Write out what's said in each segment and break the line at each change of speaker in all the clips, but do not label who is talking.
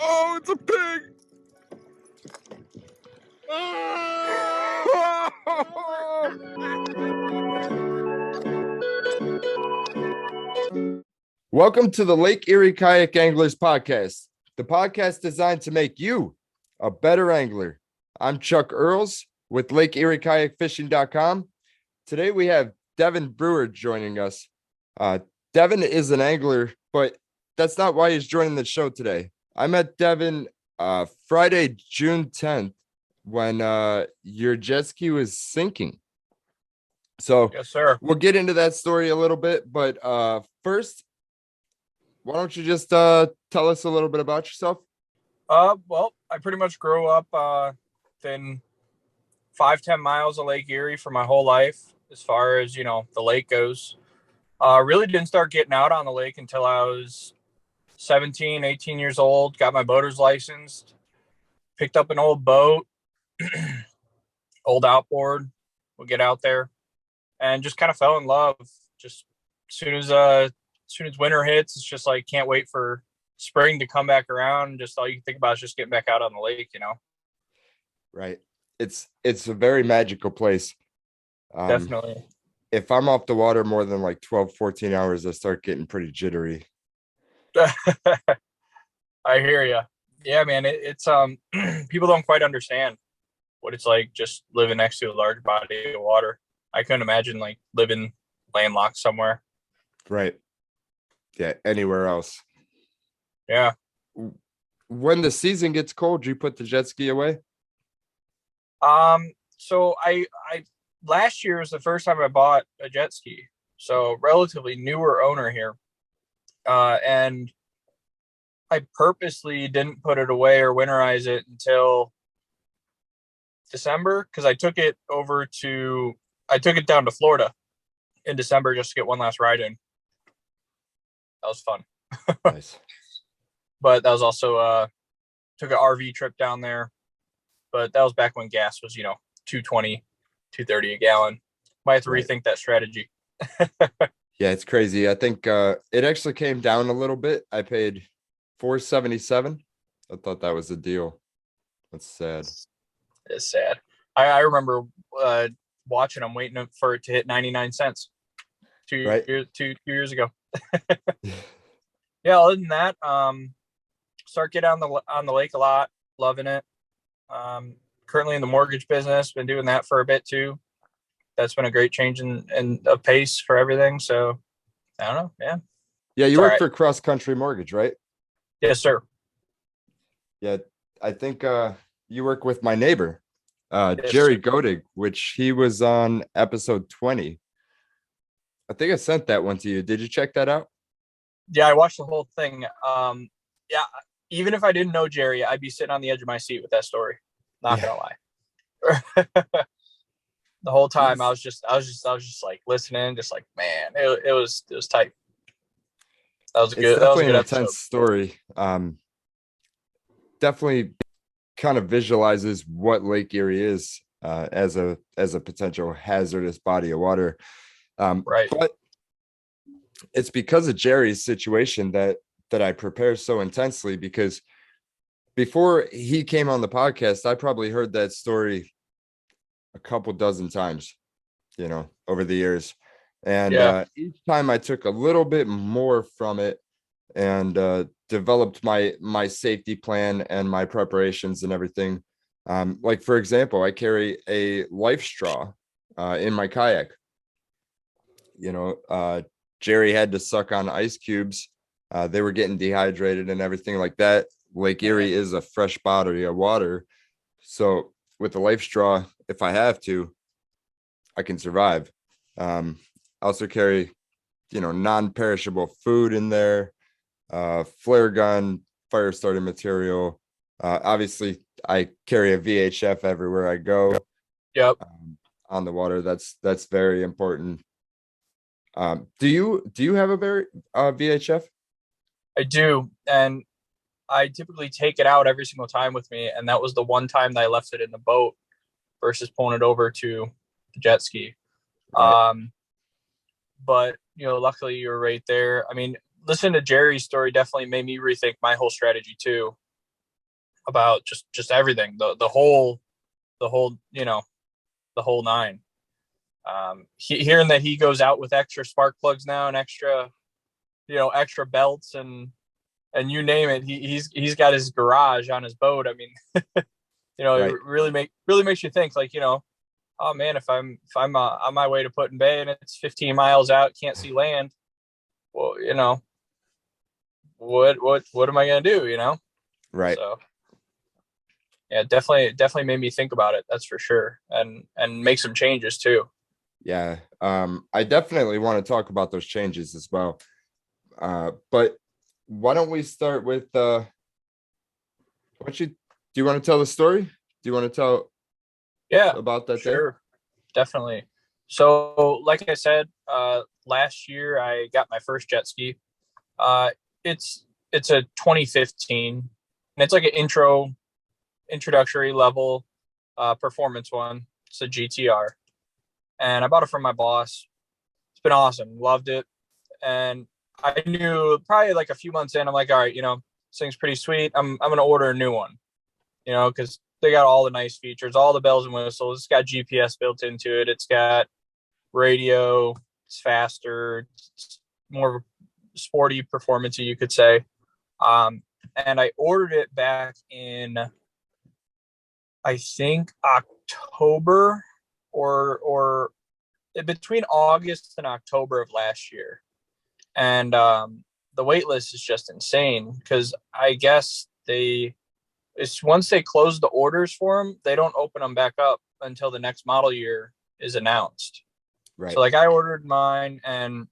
Oh, it's a pig. Welcome to the Lake Erie Kayak Anglers Podcast, the podcast designed to make you a better angler. I'm Chuck Earls with Lake Erie Kayak Fishing.com. Today we have Devin Brewer joining us. Devin is an angler, but that's not why he's joining the show today. I met Devin Friday, June 10th, when your jet ski was sinking. So
yes, sir.
We'll get into that story a little bit, but first, why don't you just tell us a little bit about yourself?
Well, I pretty much grew up within 5-10 miles of Lake Erie for my whole life, as far as, the lake goes. Really didn't start getting out on the lake until I was 17, 18 years old, got my boater's license, picked up an old boat, old outboard, would get out there, and just kind of fell in love. Just as soon as winter hits, it's just like, can't wait for spring to come back around. Just all you can think about is just getting back out on the lake,
Right. It's a very magical place.
Definitely.
If I'm off the water more than like 12, 14 hours, I start getting pretty jittery.
I hear you. Yeah, man. It's people don't quite understand what it's like just living next to a large body of water. I couldn't imagine like living landlocked somewhere.
Right. Yeah. Anywhere else.
Yeah.
When the season gets cold, do you put the jet ski away?
So I last year was the first time I bought a jet ski. So relatively newer owner here. And I purposely didn't put it away or winterize it until December, because I took it down to Florida in December just to get one last ride in. That was fun.
Nice.
But that was also took an RV trip down there. But that was back when gas was, $2.20, $2.30 a gallon. Might have to rethink that strategy.
Yeah, it's crazy. I think it actually came down a little bit. I paid $4.77. I thought that was a deal. That's sad.
It's sad. I remember watching them, waiting for it to hit 99 cents two years ago. Yeah, other than that, start getting on the lake a lot, loving it. Currently in the mortgage business, been doing that for a bit too. That's been a great change in a pace for everything. So I don't know. Yeah.
Yeah. You work for Cross Country Mortgage, right?
Yes, sir.
Yeah. I think you work with my neighbor,
Yes,
Jerry
sir.
Godig, which he was on episode 20. I think I sent that one to you. Did you check that out?
Yeah, I watched the whole thing. Yeah, even if I didn't know Jerry, I'd be sitting on the edge of my seat with that story. Not gonna lie. The whole time I was just like listening, just like, man, it was tight. That was a good
an
episode.
intense story. Definitely kind of visualizes what Lake Erie is as a potential hazardous body of water.
Right.
But it's because of Jerry's situation that I prepare so intensely, because before he came on the podcast, I probably heard that story a couple dozen times, over the years. And each time I took a little bit more from it and developed my safety plan and my preparations and everything. Like, for example, I carry a life straw in my kayak. Jerry had to suck on ice cubes. They were getting dehydrated and everything like that. Lake Erie is a fresh body of water. So with the life straw, if I have to, I can survive. I also carry, non-perishable food in there, flare gun, fire starting material. Obviously, I carry a VHF everywhere I go.
Yep.
On the water, that's very important. Do you have a VHF?
I do, and I typically take it out every single time with me, and that was the one time that I left it in the boat versus pulling it over to the jet ski.
Right.
But luckily you were right there. I mean, listening to Jerry's story definitely made me rethink my whole strategy too. about just everything, the whole the whole nine. Hearing that he goes out with extra spark plugs now and extra belts and you name it, he's got his garage on his boat. I mean, it
Right.
really makes you think, like, oh man, if I'm on my way to Put in Bay and it's 15 miles out, can't see land, well, what am I gonna do?
Right.
So yeah, definitely made me think about it. That's for sure, and make some changes too.
Yeah. I definitely want to talk about those changes as well. But why don't we start with what you do you want to tell the story? Do you want to tell
Yeah,
about that day?
sure, definitely. So, like I said, last year I got my first jet ski. Uh, it's a 2015, and it's like an introductory level performance one. It's a GTR, and I bought it from my boss. It's been awesome, loved it, and I knew probably like a few months in, I'm like, all right, this thing's pretty sweet. I'm gonna order a new one, because they got all the nice features, all the bells and whistles. It's got GPS built into it. It's got radio. It's faster. It's more sporty performance, you could say. And I ordered it back in, I think, October or between August and October of last year. And the wait list is just insane because I guess once they close the orders for them, they don't open them back up until the next model year is announced.
Right.
So like I ordered mine and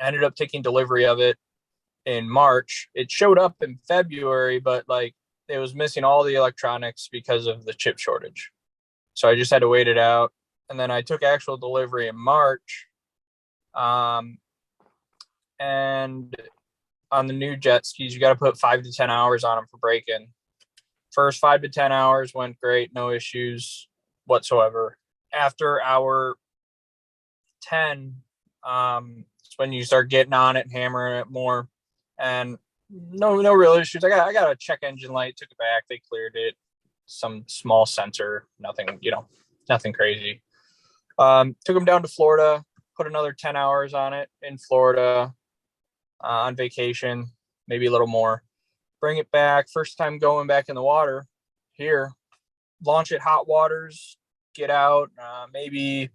ended up taking delivery of it in March. It showed up in February, but like it was missing all the electronics because of the chip shortage. So I just had to wait it out. And then I took actual delivery in March. And on the new jet skis, you got to put 5 to 10 hours on them for break-in. First 5 to 10 hours went great, no issues whatsoever. After hour 10, it's when you start getting on it and hammering it more, and no real issues. I got a check engine light, took it back, they cleared it. Some small sensor, nothing crazy. Took them down to Florida, put another 10 hours on it in Florida on vacation, maybe a little more. Bring it back, first time going back in the water here, launch it hot waters, get out, maybe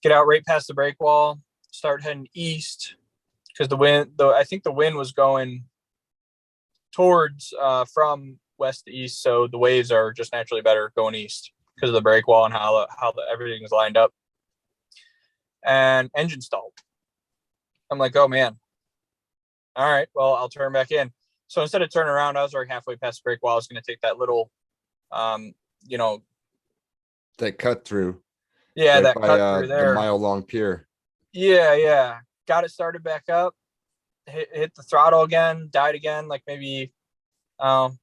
get out right past the break wall, start heading east because I think the wind was going towards from west to east, so the waves are just naturally better going east because of the break wall and how everything is lined up. And engine stalled. I'm like, oh man. All right, well, I'll turn back in. So instead of turning around, I was already halfway past the break wall. I was going to take that little,
that cut through.
Yeah,
right
that
by
cut through
the
there.
mile-long pier.
Yeah. Got it started back up. Hit the throttle again. Died again. Like maybe 30,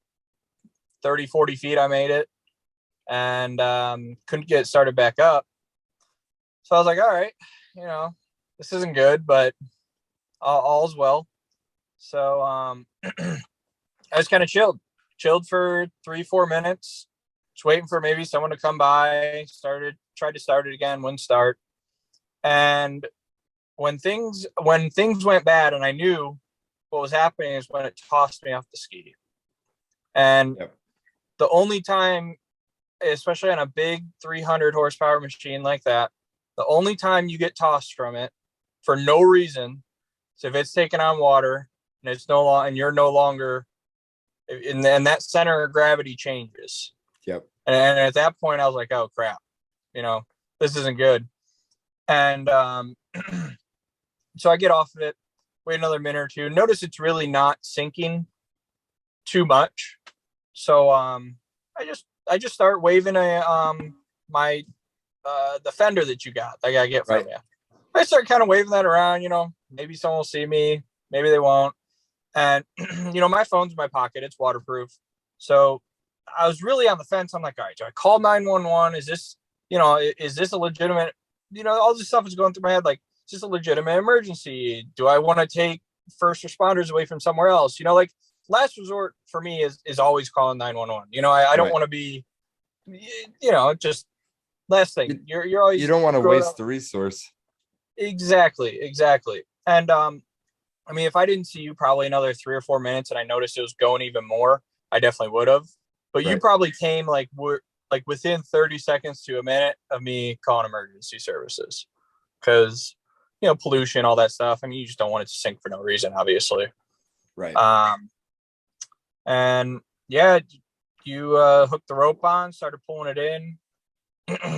40 feet. I made it, and couldn't get it started back up. So I was like, all right, this isn't good, but all's well. So I was kind of chilled for 3-4 minutes, just waiting for maybe someone to come by. Tried to start it again, wouldn't start. And when things went bad, and I knew what was happening, is when it tossed me off the ski. And
Yep.
The only time, especially on a big 300 horsepower machine like that, the only time you get tossed from it for no reason is if it's taking on water and and you're no longer, and that center of gravity changes.
Yep.
And at that point, I was like, oh crap, this isn't good. And so I get off of it, wait another minute or two. Notice it's really not sinking too much. So I just start waving my the fender that you got, that I gotta get from you. I start kind of waving that around, maybe someone will see me, maybe they won't. And my phone's in my pocket, it's waterproof. So I was really on the fence. I'm like, all right, do I call 911? Is this a legitimate, all this stuff is going through my head. Like, is this a legitimate emergency? Do I want to take first responders away from somewhere else? Like last resort for me is always calling 911. I don't
Right.
want to be, just last thing.
You,
You're
you
always
don't want to
growing
waste
up.
the resource.
Exactly. And I mean, if I didn't see you probably another 3 or 4 minutes and I noticed it was going even more, I definitely would have. But you
Right.
probably came like within 30 seconds to a minute of me calling emergency services because pollution, all that stuff. I mean, you just don't want it to sink for no reason, obviously.
Right.
Um, and yeah, you hooked the rope on, started pulling it in.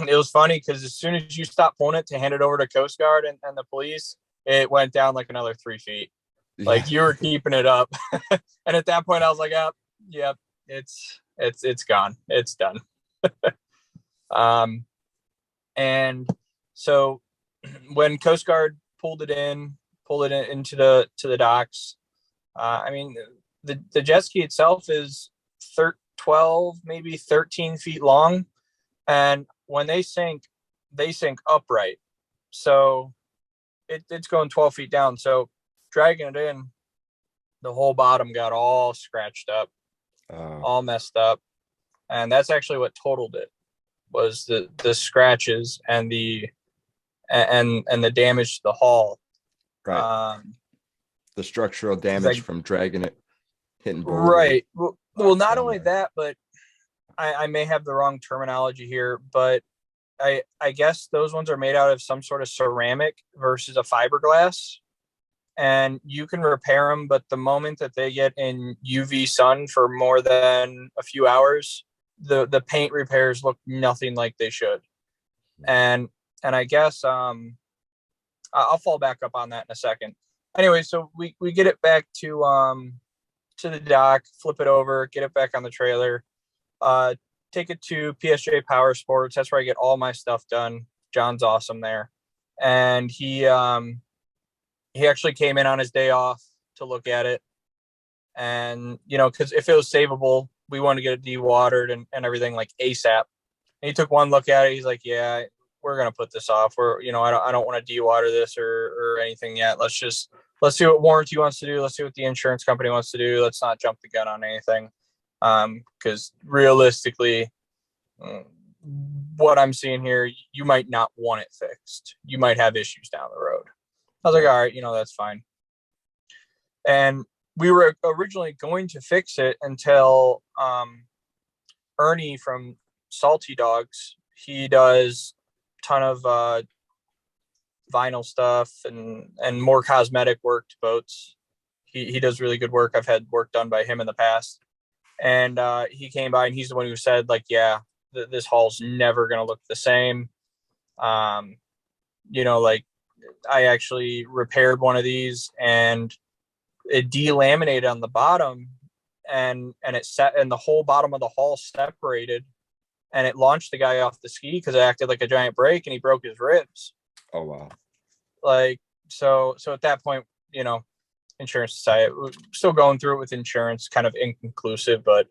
It was funny because as soon as you stopped pulling it to hand it over to Coast Guard and the police, it went down like another 3 feet.
Yeah.
Like you were keeping it up. And at that point I was like, yep, it's gone. It's done. Um, and so when Coast Guard pulled it into the docks, I mean, the jet ski itself is 12, maybe 13 feet long. And when they sink upright. So it's going 12 feet down. So dragging it in, the whole bottom got all scratched up,
Oh,
all messed up. And that's actually what totaled it was the scratches and the damage to the hull.
right.
Um,
The structural
cause
damage from dragging it, hitting boulders
right. Well, not
down
only
there.
that, but I may have the wrong terminology here, but I guess those ones are made out of some sort of ceramic versus a fiberglass, and you can repair them. But the moment that they get in UV sun for more than a few hours, the paint repairs look nothing like they should. And I guess I'll fall back up on that in a second. Anyway, so we get it back to the dock, flip it over, get it back on the trailer, take it to PSJ Power Sports. That's where I get all my stuff done. John's awesome there, and he actually came in on his day off to look at it, and because if it was savable, we wanted to get it dewatered and everything like ASAP. And he took one look at it. He's like, "Yeah, we're gonna put this off. I don't want to dewater this or anything yet. Let's see what warranty wants to do. Let's see what the insurance company wants to do. Let's not jump the gun on anything." Because realistically, what I'm seeing here, you might not want it fixed. You might have issues down the road. I was like, all right, that's fine. And we were originally going to fix it until Ernie from Salty Dogs, he does a ton of vinyl stuff and more cosmetic work to boats. He does really good work. I've had work done by him in the past. And he came by and he's the one who said, like, yeah, this hull's never going to look the same. Like I actually repaired one of these and it delaminated on the bottom and it set and the whole bottom of the hull separated and it launched the guy off the ski because it acted like a giant brake and he broke his ribs.
Oh, wow.
Like, so at that point, insurance society, we're still going through it with insurance, kind of inconclusive, but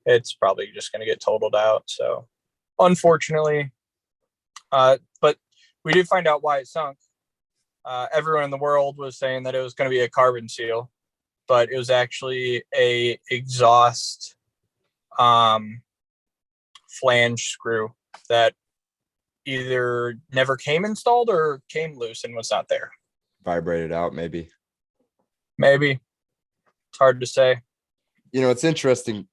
it's probably just going to get totaled out. So unfortunately, but we did find out why it sunk. Everyone in the world was saying that it was going to be a carbon seal, but it was actually a exhaust flange screw that either never came installed or came loose and was not there.
Vibrated out, maybe.
Maybe. It's hard to say.
It's interesting.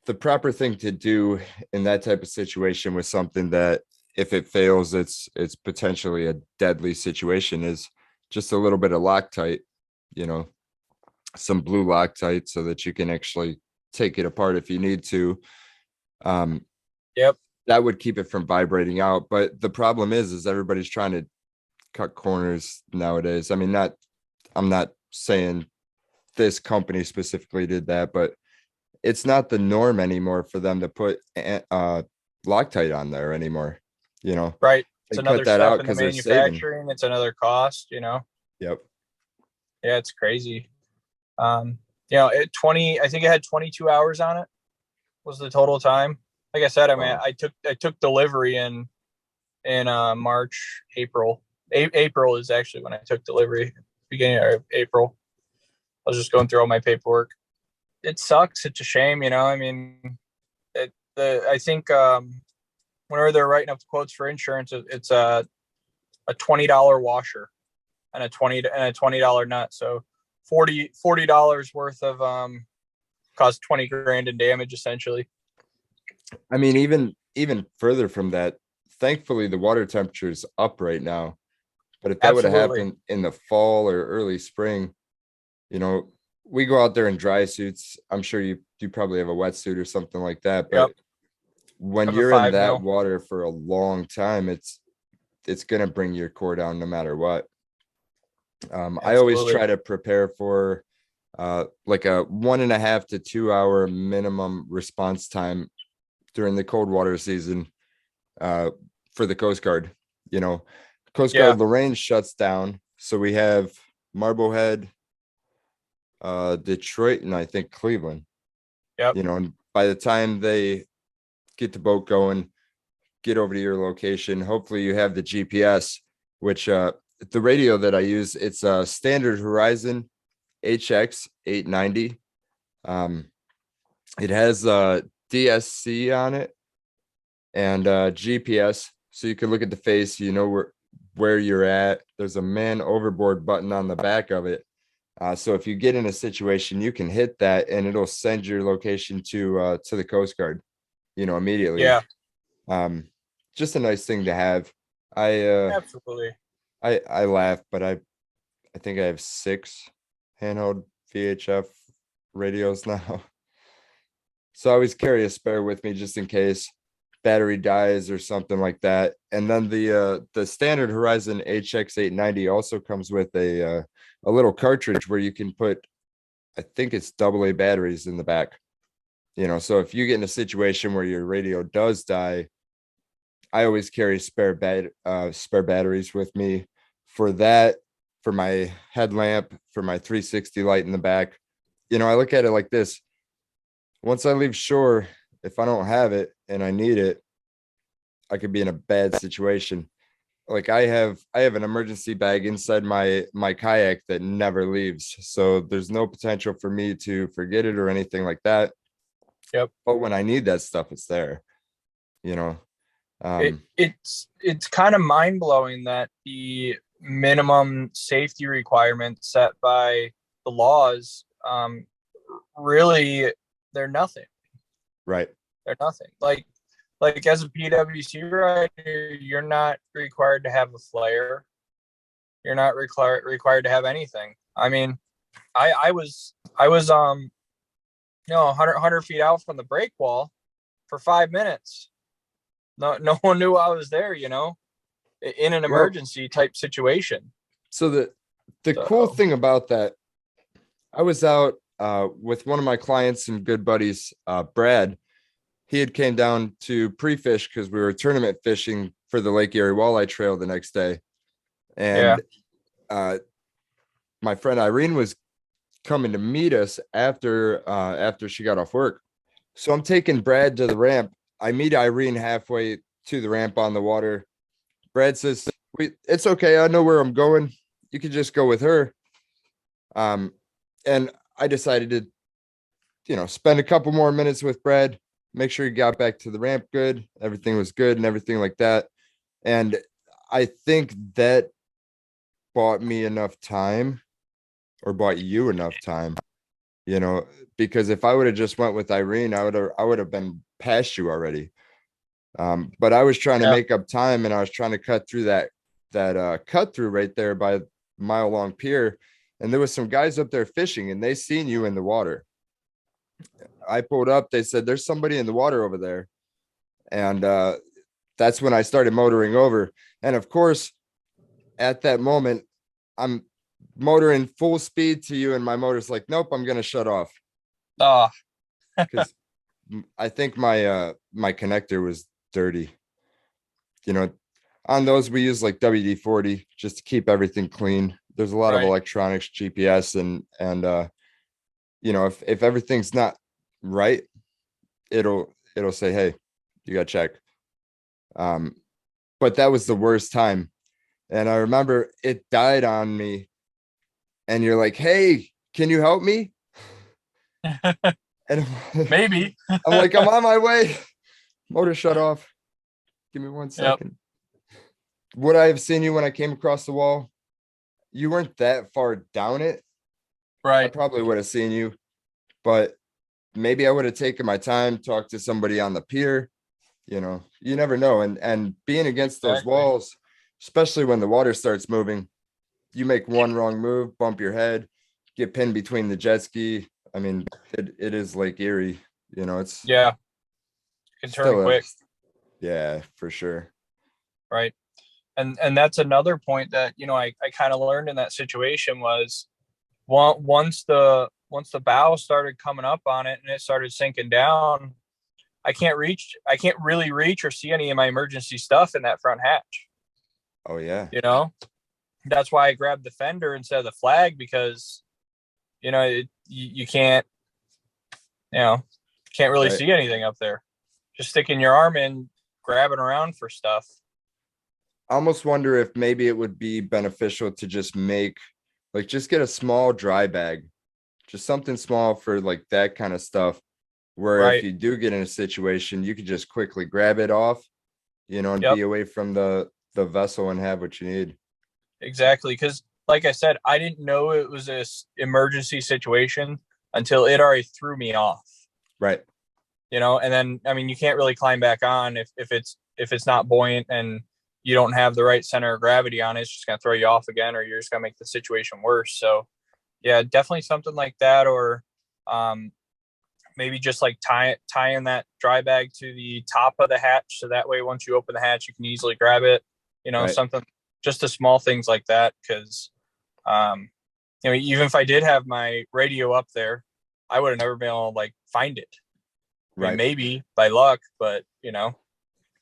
The proper thing to do in that type of situation with something that if it fails, it's potentially a deadly situation is just a little bit of Loctite, some blue Loctite so that you can actually take it apart if you need to.
Yep.
That would keep it from vibrating out. But the problem is everybody's trying to cut corners nowadays. I mean, I'm not saying this company specifically did that, but it's not the norm anymore for them to put Loctite on there anymore.
Right.
They
It's
cut
another
that
step
out
in the
because they're saving.
manufacturing. It's another cost,
Yep.
Yeah, it's crazy. I think it had 22 hours on it was the total time. Like I said, I mean,
Wow.
I took delivery in March, April. April is actually when I took delivery, beginning of April. I was just going through all my paperwork. it sucks. It's a shame, you know. I mean, I think whenever they're writing up the quotes for insurance, it's a $20 washer and a $20 nut. So $40 worth of cost 20 grand in damage essentially.
I mean, even further from that, thankfully the water temperature is up right now. But if that would have
Absolutely.
happened in the fall or early spring, you know, we go out there in dry suits. I'm sure you probably have a wetsuit or something like that.
Yep.
But when
Have a
you're in
5
that
mil.
water for a long time, it's gonna bring your core down no matter what. I always
Absolutely.
try to prepare for like a 1.5 to 2 hour minimum response time during the cold water season uh, for the Coast Guard. You know, Coast
Yeah.
Guard Lorain shuts down, so we have Marblehead, Detroit, and I think Cleveland.
Yep.
You know, and by the time they get the boat going, get over to your location, hopefully you have the GPS, which the radio that I use, it's a standard Horizon HX 890. Um, it has DSC on it and GPS, so you can look at the face. You know where you're at. There's a man overboard button on the back of it. So if you get in a situation, you can hit that, and it'll send your location to the Coast Guard. You know, immediately.
Yeah.
Um, just a nice thing to have. I
Absolutely.
I laugh, but I think I have 6 handheld VHF radios now. So I always carry a spare with me just in case battery dies or something like that. And then the standard Horizon HX 890 also comes with a little cartridge where you can put, I think it's AA batteries in the back. You know, so if you get in a situation where your radio does die, I always carry spare batteries with me for that, for my headlamp, for my 360 light in the back. You know, I look at it like this. Once I leave shore, if I don't have it and I need it, I could be in a bad situation. Like I have an emergency bag inside my kayak that never leaves. So there's no potential for me to forget it or anything like that.
Yep.
But when I need that stuff, it's there, you know. Um,
It's kind of mind blowing that the minimum safety requirements set by the laws really they're nothing.
right.
They're nothing. Like as a PWC rider, you're not required to have a flare. You're not required to have anything. I mean, I was 100 feet out from the break wall for 5 minutes. No one knew I was there. You know, in an
Well,
emergency type situation.
so the cool
So
thing about that, I was out with one of my clients and good buddies, Brad. He had came down to pre-fish because we were tournament fishing for the Lake Erie Walleye Trail the next day.
yeah.
And my friend Irene was coming to meet us after she got off work. So I'm taking Brad to the ramp. I meet Irene halfway to the ramp on the water. Brad says, it's okay. I know where I'm going. You can just go with her. And I decided to, spend a couple more minutes with Brad, make sure he got back to the ramp good. Everything was good and everything like that. And I think that bought me enough time, or bought you enough time, because if I would have just went with Irene, I would have been past you already. But I was trying to
Yeah.
make up time, and I was trying to cut through that cut through right there by Mile Long Pier. And there was some guys up there fishing, and they seen you in the water. I pulled up, they said, there's somebody in the water over there. And that's when I started motoring over. And of course, at that moment, I'm motoring full speed to you, and my motor's like, nope, I'm gonna shut off.
Oh,
Because I think my connector was dirty. You know, on those we use like WD-40 just to keep everything clean. There's a lot of
right.
electronics, GPS, and if everything's not right, it'll say, hey, you got to check. But that was the worst time. And I remember it died on me, and you're like, hey, can you help me? And
Maybe.
I'm like, I'm on my way. Motor shut off. Give me 1
Yep.
second. Would I have seen you when I came across the wall? You weren't that far down it. I
Right.
probably would have seen you, but maybe I would have taken my time, talked to somebody on the pier. You never know. And being against those
Exactly.
walls, especially when the water starts moving, you make one wrong move, bump your head, get pinned between the jet ski. I mean, it is Lake Erie. It's
Yeah. Can turn
still
quick.
yeah, for sure.
Right. And that's another point that, I kind of learned in that situation was once the bow started coming up on it and it started sinking down, I can't really reach or see any of my emergency stuff in that front hatch.
Oh yeah,
You know, that's why I grabbed the fender instead of the flag because, you can't, you know, can't really
right.
see anything up there. Just sticking your arm in, grabbing around for stuff.
I almost wonder if maybe it would be beneficial to just just get a small dry bag, just something small for like that kind of stuff, where if
Right.
you do get in a situation, you could just quickly grab it off, and
Yep.
be away from the vessel and have what you need.
Exactly. Because, like I said, I didn't know it was this emergency situation until it already threw me off.
Right.
And then I mean, you can't really climb back on if it's not buoyant and you don't have the right center of gravity on it. It's just gonna throw you off again, or you're just gonna make the situation worse. So yeah, definitely something like that, or um, maybe just like tying that dry bag to the top of the hatch, so that way once you open the hatch, you can easily grab it.
Right.
Something just the small things like that, because um, even if I did have my radio up there, I would have never been able to like find it. I mean,
Right.
maybe by luck, but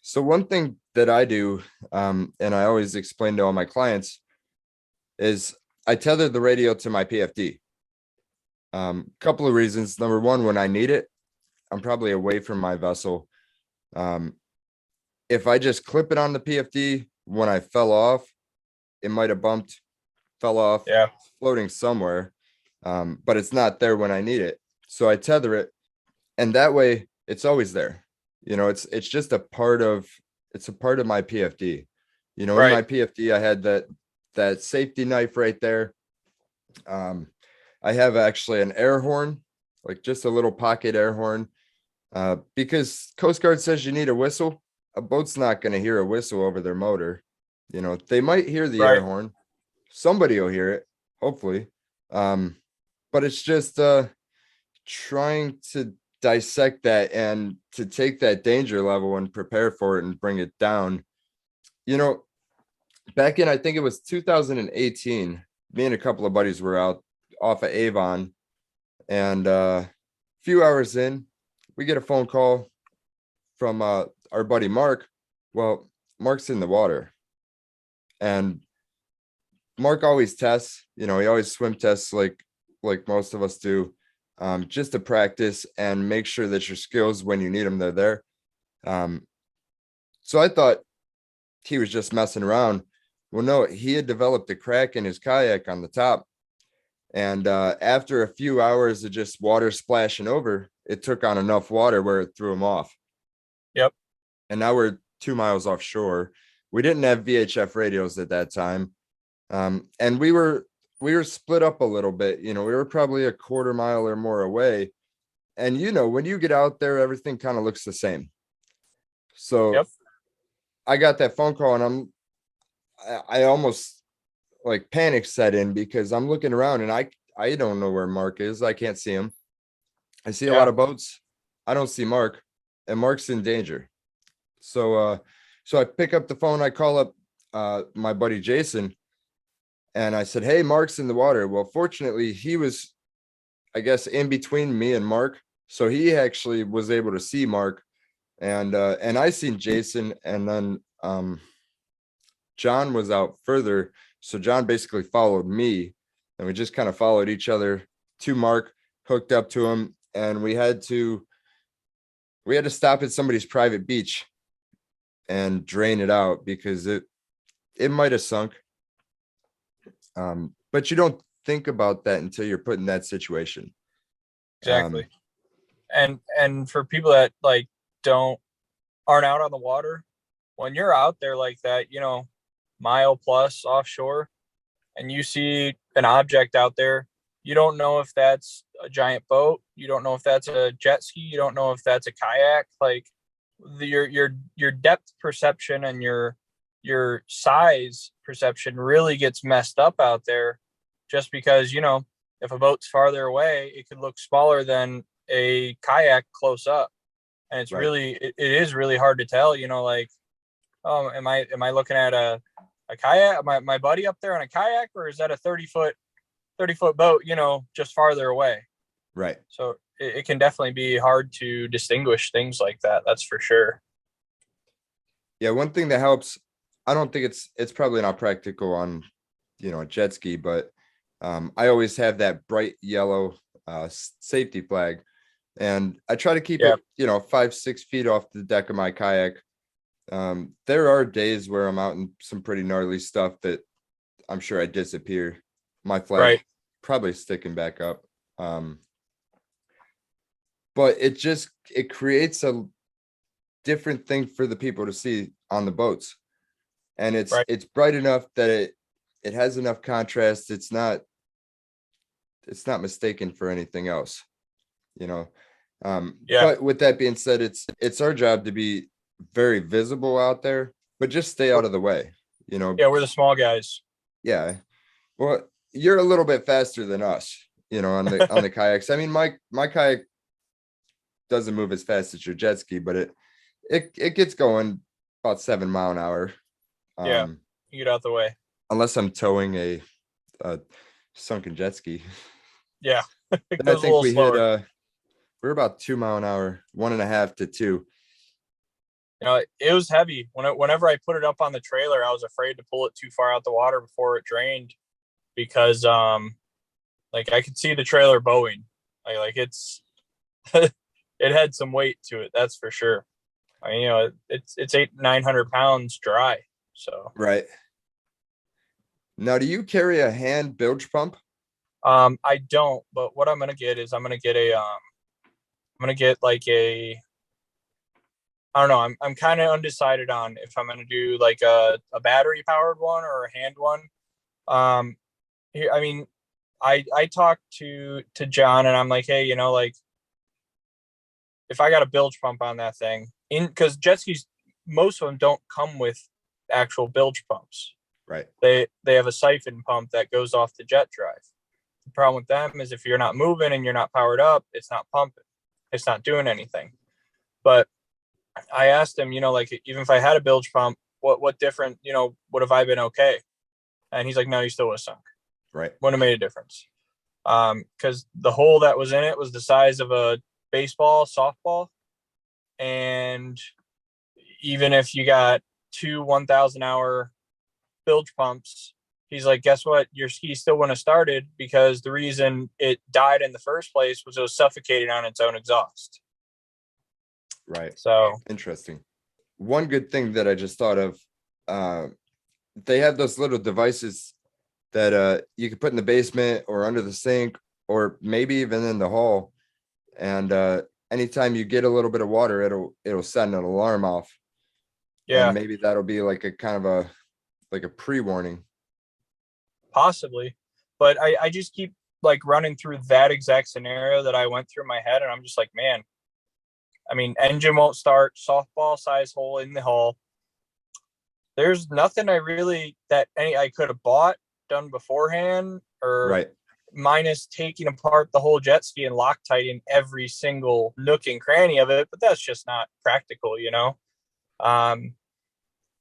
So one thing that I do, and I always explain to all my clients, is I tether the radio to my PFD. Couple of reasons. Number one, when I need it, I'm probably away from my vessel. Um, if I just clip it on the PFD when I fell off, it might have bumped, fell off,
yeah,
floating somewhere, but it's not there when I need it. So I tether it, and that way it's always there. It's just a part of my PFD. In
right,
my PFD, I had that safety knife right there. Um, I have actually an air horn, like just a little pocket air horn, because Coast Guard says you need a whistle. A boat's not going to hear a whistle over their motor. They might hear the air
right,
horn. Somebody will hear it, hopefully. Um, but it's just trying to dissect that and to take that danger level and prepare for it and bring it down. You know, Back in, I think it was 2018, me and a couple of buddies were out off of Avon, and a few hours in, we get a phone call from our buddy Mark. Well, Mark's in the water, and Mark always tests. He always swim tests like most of us do, just to practice and make sure that your skills, when you need them, they're there. Um, so I thought he was just messing around. Well, no, he had developed a crack in his kayak on the top. And after a few hours of just water splashing over, it took on enough water where it threw him off.
yep,
And now we're 2 miles offshore. We didn't have VHF radios at that time. And we were split up a little bit. We were probably a quarter mile or more away. And when you get out there, everything kind of looks the same. So
yep,
I got that phone call, and I almost like panic set in because I'm looking around and I don't know where Mark is. I can't see him. I see a lot
yeah,
of boats. I don't see Mark, and Mark's in danger. So I pick up the phone, I call up my buddy Jason, and I said, "Hey, Mark's in the water." Well, fortunately, he was, I guess, in between me and Mark, so he actually was able to see Mark, and I seen Jason, and then John was out further. So John basically followed me, and we just kind of followed each other to Mark, hooked up to him, and we had to stop at somebody's private beach and drain it out because it might have sunk. But you don't think about that until you're put in that situation.
exactly. And for people that like don't aren't out on the water, when you're out there like that, mile plus offshore, and you see an object out there, you don't know if that's a giant boat, you don't know if that's a jet ski, you don't know if that's a kayak. Like your depth perception and your size perception really gets messed up out there, just because if a boat's farther away, it could look smaller than a kayak close up, and
Right.
it is really hard to tell. Like, oh, am I looking at a kayak, my buddy up there on a kayak, or is that a 30-foot boat, just farther away?
Right.
So it can definitely be hard to distinguish things like that. That's for sure.
Yeah. One thing that helps, I don't think it's probably not practical on, a jet ski, but I always have that bright yellow safety flag, and I try to keep
Yeah.
it, 5-6 feet off the deck of my kayak. There are days where I'm out in some pretty gnarly stuff that I'm sure I disappear. My flag
Right.
probably sticking back up. But it creates a different thing for the people to see on the boats. And it's
Right.
it's bright enough that it has enough contrast. It's not mistaken for anything else, you know.
Yeah.
But with that being said, it's our job to be very visible out there, but just stay out of the way, you know.
Yeah. We're the small guys.
Yeah. Well, you're a little bit faster than us, on the kayaks. I mean, my kayak doesn't move as fast as your jet ski, but it gets going about 7 mile an hour.
Yeah.
Um,
You get out the way.
unless I'm towing a sunken jet ski.
Yeah. It
Then I
goes a
think
little
we hit
slower.
we're about 2 mile an hour, 1.5 to 2.
It was heavy. Whenever I put it up on the trailer, I was afraid to pull it too far out the water before it drained, because like I could see the trailer bowing. Like it's it had some weight to it, that's for sure. I mean, it's 800-900 pounds dry. So
Right. Now, do you carry a hand bilge pump?
I don't, but what I'm gonna get is I'm gonna get like a I don't know. I'm kind of undecided on if I'm gonna do like a battery powered one or a hand one. Um, I mean, I talked to John, and I'm like, hey, like if I got a bilge pump on that thing, because jet skis, most of them don't come with actual bilge pumps.
Right.
They have a siphon pump that goes off the jet drive. The problem with them is if you're not moving and you're not powered up, it's not pumping. It's not doing anything. But I asked him, like even if I had a bilge pump, what different, would have I been okay? And he's like, no, you still would have sunk.
Right.
Wouldn't have made a difference. Because the hole that was in it was the size of a baseball, softball, and even if you got two 1,000-hour bilge pumps, he's like, guess what? Your ski still wouldn't have started, because the reason it died in the first place was it was suffocating on its own exhaust.
Right.
So
Interesting. One good thing that I just thought of, they have those little devices that you can put in the basement or under the sink or maybe even in the hall. And anytime you get a little bit of water, it'll send an alarm off. And
yeah,
maybe that'll be like a kind of a pre-warning.
possibly. But I just keep like running through that exact scenario that I went through in my head, and I'm just like, man, I mean, engine won't start, softball size hole in the hull. There's nothing I could have bought, done beforehand, or
Right.
minus taking apart the whole jet ski and Loctiting every single nook and cranny of it, but that's just not practical. Um,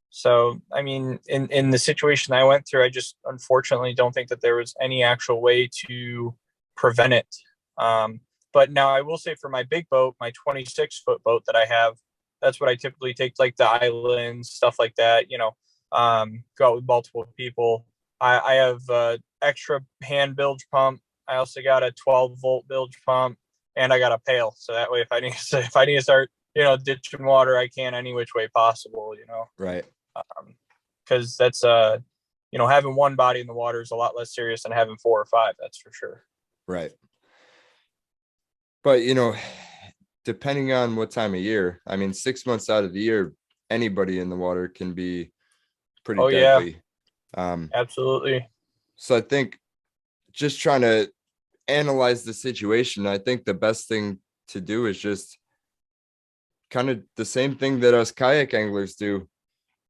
so I mean, in the situation I went through, I just unfortunately don't think that there was any actual way to prevent it. But now I will say, for my big boat, my 26-foot boat that I have, that's what I typically take to like the islands, stuff like that. Go out with multiple people. I have extra hand bilge pump. I also got a 12-volt bilge pump, and I got a pail. So that way, if I need to start, ditching water, I can any which way possible.
Right.
Because that's having one body in the water is a lot less serious than having four or five. That's for sure.
Right. But depending on what time of year, I mean, 6 months out of the year, anybody in the water can be pretty
Oh yeah,
deadly. Um,
absolutely.
so I think just trying to analyze the situation, I think the best thing to do is just kind of the same thing that us kayak anglers do.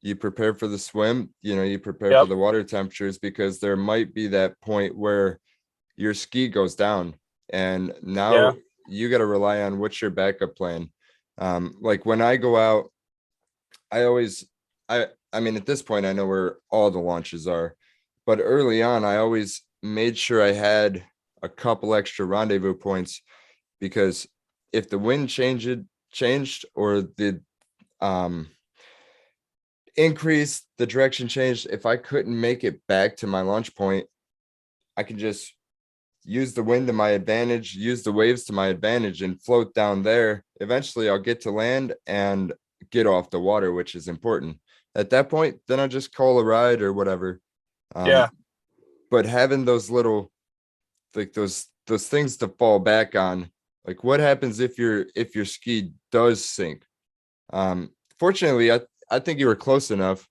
You prepare for the swim, you prepare for
Yep.
the water temperatures, because there might be that point where your ski goes down and now
Yeah.
you got to rely on what's your backup plan. Like when I go out, I always, I mean, at this point, I know where all the launches are, but early on, I always made sure I had a couple extra rendezvous points, because if the wind changed or the um increase, the direction changed, if I couldn't make it back to my launch point, I can just use the wind to my advantage, use the waves to my advantage, and float down there. Eventually I'll get to land and get off the water, which is important. At that point, then I'll just call a ride or whatever.
Yeah.
Um, but having those little, like those things to fall back on, like what happens if your ski does sink? Fortunately, I think you were close enough.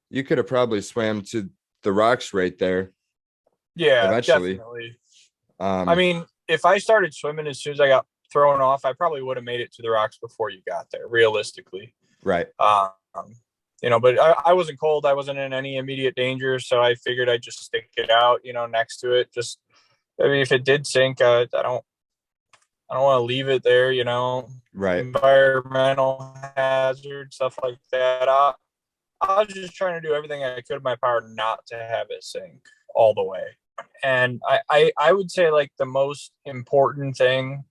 You could have probably swam to the rocks right there
Yeah,
eventually.
definitely. I
Um,
mean, if I started swimming as soon as I got thrown off, I probably would have made it to the rocks before you got there, realistically.
right,
Um, but I wasn't cold. I wasn't in any immediate danger. So I figured I'd just stick it out, next to it. Just, I mean, if it did sink, I don't want to leave it there,
right,
environmental hazard, stuff like that. I was just trying to do everything I could in my power not to have it sink all the way. And I would say like the most important thing,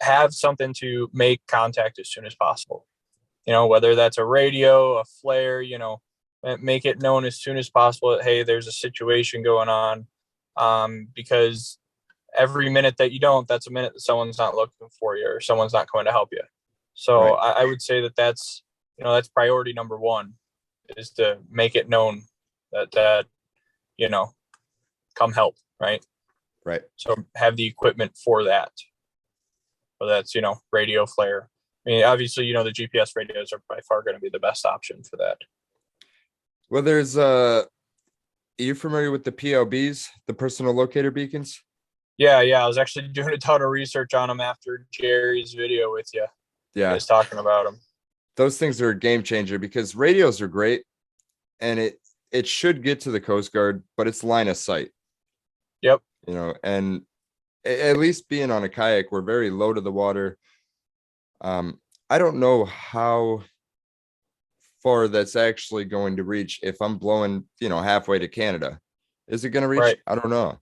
have something to make contact as soon as possible. Whether that's a radio, a flare, make it known as soon as possible that, hey, there's a situation going on. Because every minute that you don't, that's a minute that someone's not looking for you or someone's not coming to help you. So
right,
I would say that's priority number one, is to make it known that, you know, come help. Right.
right.
So have the equipment for that. So that's, radio flare. I mean, obviously, the GPS radios are by far going to be the best option for that.
Well, are you familiar with the PLBs, the personal locator beacons?
Yeah. I was actually doing a ton of research on them after Jerry's video with you.
Yeah,
Is talking about them.
those things are a game changer, because radios are great and it should get to the Coast Guard, but it's line of sight,
Yep.
and at least being on a kayak, we're very low to the water. I don't know how far that's actually going to reach if I'm blowing, halfway to Canada. Is it going to reach?
Right.
I don't know.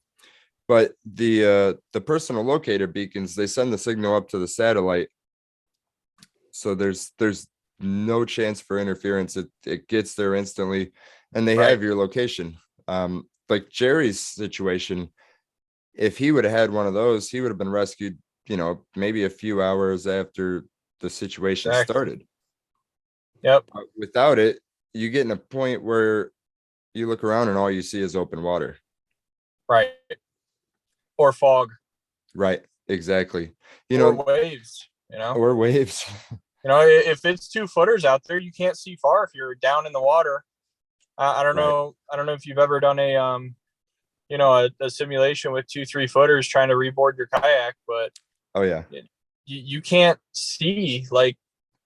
But the personal locator beacons, they send the signal up to the satellite. So there's no chance for interference. It gets there instantly, and they
Right.
have your location. Like Jerry's situation, if he would have had one of those, he would have been rescued, maybe a few hours after the situation
Exactly.
started.
Yep.
But without it, you get in a point where you look around and all you see is open water.
Right. Or fog.
Right. Exactly.
Or waves.
Or waves.
If it's 2 footers out there, you can't see far if you're down in the water. I don't
Right.
know. I don't know if you've ever done a simulation with 2 3 footers trying to reboard your kayak, but
Oh yeah.
you can't see like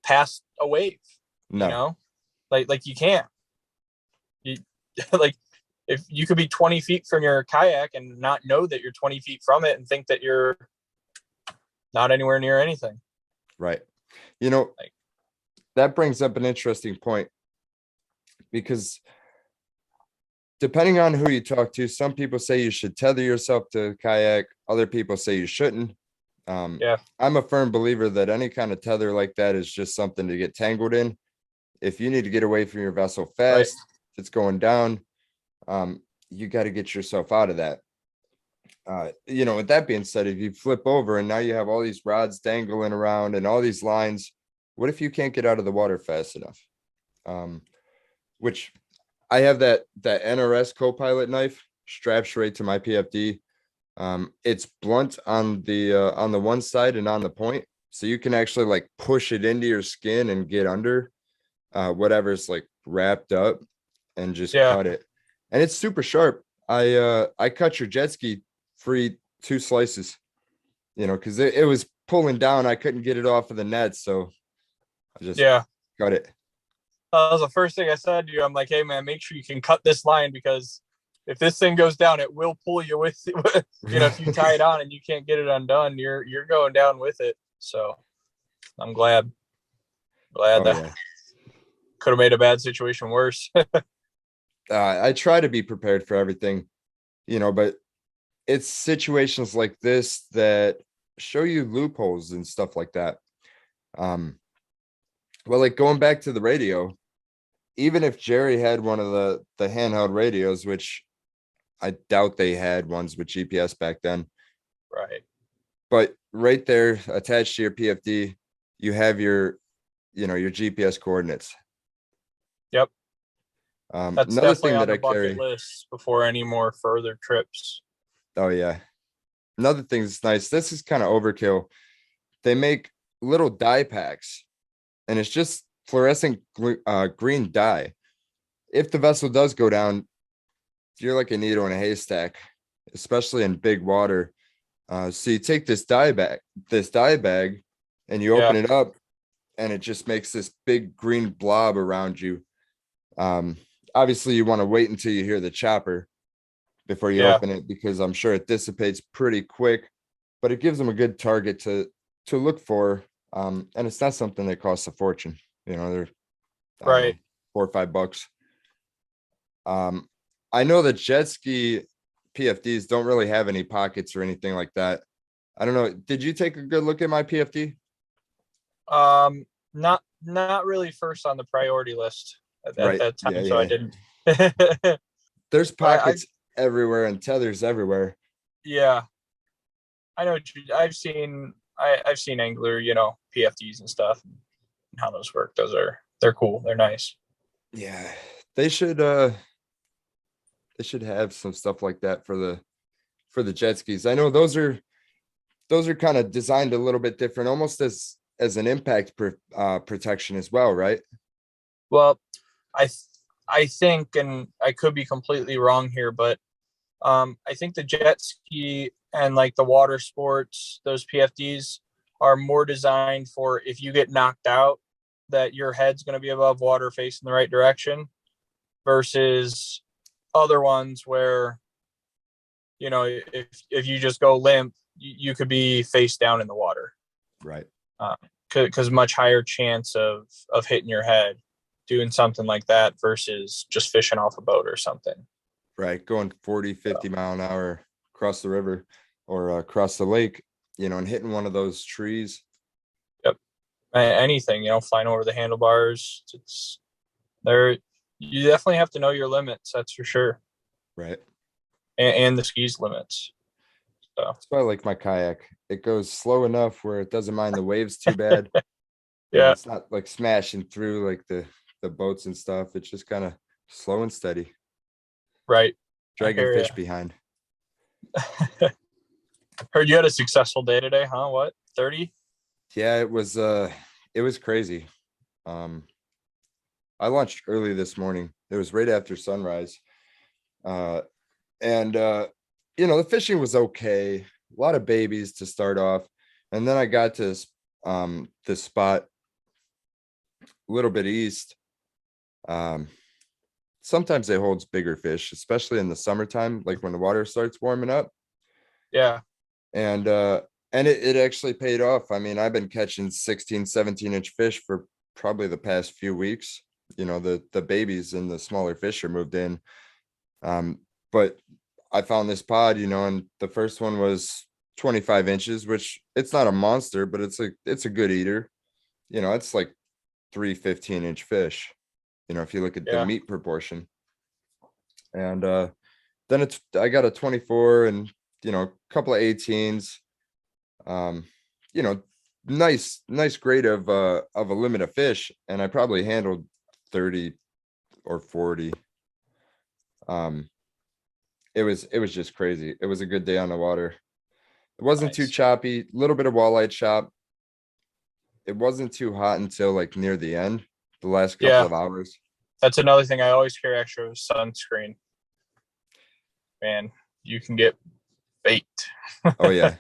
past a wave.
No.
Like you can't. You like if you could be 20 feet from your kayak and not know that you're 20 feet from it and think that you're not anywhere near anything.
Right.
Like,
That brings up an interesting point, because depending on who you talk to, some people say you should tether yourself to a kayak. Other people say you shouldn't.
yeah.
I'm a firm believer that any kind of tether like that is just something to get tangled in. If you need to get away from your vessel
Right.
fast, if it's going down, you got to get yourself out of that. With that being said, if you flip over and now you have all these rods dangling around and all these lines, what if you can't get out of the water fast enough? Which I have that NRS co-pilot knife strapped straight to my PFD. It's blunt on the one side and on the point, so you can actually like push it into your skin and get under whatever's like wrapped up and just
Yeah.
cut it. And it's super sharp. I cut your jet ski free 2 slices, because it was pulling down. I couldn't get it off of the net, so I just
Yeah.
cut it.
That was the first thing I said to you. I'm like, hey man, make sure you can cut this line, because if this thing goes down, it will pull you with it. If you tie it on and you can't get it undone, you're going down with it. So I'm glad
Oh
that
yeah.
could have made a bad situation worse.
I try to be prepared for everything, but it's situations like this that show you loopholes and stuff like that. Well, like going back to the radio, even if Jerry had one of the handheld radios, which I doubt they had ones with GPS back then,
Right.
but right there attached to your PFD, you have your GPS coordinates.
Yep. That's
Another
definitely
thing
on
that
the
I
bucket
carry.
list before any more further trips.
Oh yeah. Another thing that's nice. This is kind of overkill. They make little dye packs, and it's just fluorescent green dye. If the vessel does go down, you're like a needle in a haystack, especially in big water. So you take this dye bag, and you open
Yeah.
it up, and it just makes this big green blob around you. Um, Obviously, you want to wait until you hear the chopper before you
Yeah.
open it, because I'm sure it dissipates pretty quick, but it gives them a good target to look for. And it's not something that costs a fortune. They're, I don't know,
Right.
$4 or $5. Um, I know that jet ski PFDs don't really have any pockets or anything like that. I don't know. Did you take a good look at my PFD?
Not really first on the priority list at
Right.
that
Yeah,
time, so I
yeah.
didn't. But
There's
I
pockets everywhere and tethers everywhere.
yeah, I know. I've seen angler, PFDs and stuff, and how those work. They're cool. They're nice.
Yeah. They should have some stuff like that for the jet skis. I know those are kind of designed a little bit different, almost as an impact protection as well, right?
Well, I I think, and I could be completely wrong here, but I think the jet ski and like the water sports, those PFDs are more designed for if you get knocked out, that your head's going to be above water facing the right direction, versus other ones where, if you just go limp, you could be face down in the water,
Right.
because much higher chance of hitting your head doing something like that versus just fishing off a boat or something.
Right. Going 40,
So,
50 mile an hour across the river or across the lake, and hitting one of those trees.
yep. Anything, flying over the handlebars, it's there. You definitely have to know your limits, that's for sure,
Right.
and the skis limits. So
That's why I like my kayak. It goes slow enough where it doesn't mind the waves too bad.
yeah,
It's not like smashing through like the boats and stuff. It's just kind of slow and steady,
right. I
dragging
hear
fish behind.
you. Heard you had a successful day today, huh? What, 30?
Yeah, it was crazy. Um, I launched early this morning. It was right after sunrise. Uh, and the fishing was okay. A lot of babies to start off. And then I got to this spot a little bit east. Um, Sometimes it holds bigger fish, especially in the summertime, like when the water starts warming up.
Yeah,
And it actually paid off. I mean, I've been catching 16, 17-inch fish for probably the past few weeks. The babies and the smaller fish are moved in. But I found this pod, and the first one was 25 inches, which it's not a monster, but it's a good eater. It's like 3 15-inch fish, if you look at the
yeah,
meat proportion. And then I got a 24 and a couple of 18s. Um, you know, nice grade of a limit of fish, and I probably handled 30 or 40. Um, it was just crazy. It was a good day on the water. It wasn't too
Nice.
choppy, a little bit of walleye chop. It wasn't too hot until like near the end, the last couple
Yeah,
of hours.
that's another thing. I always carry extra sunscreen. Man, you can get baked.
Oh yeah.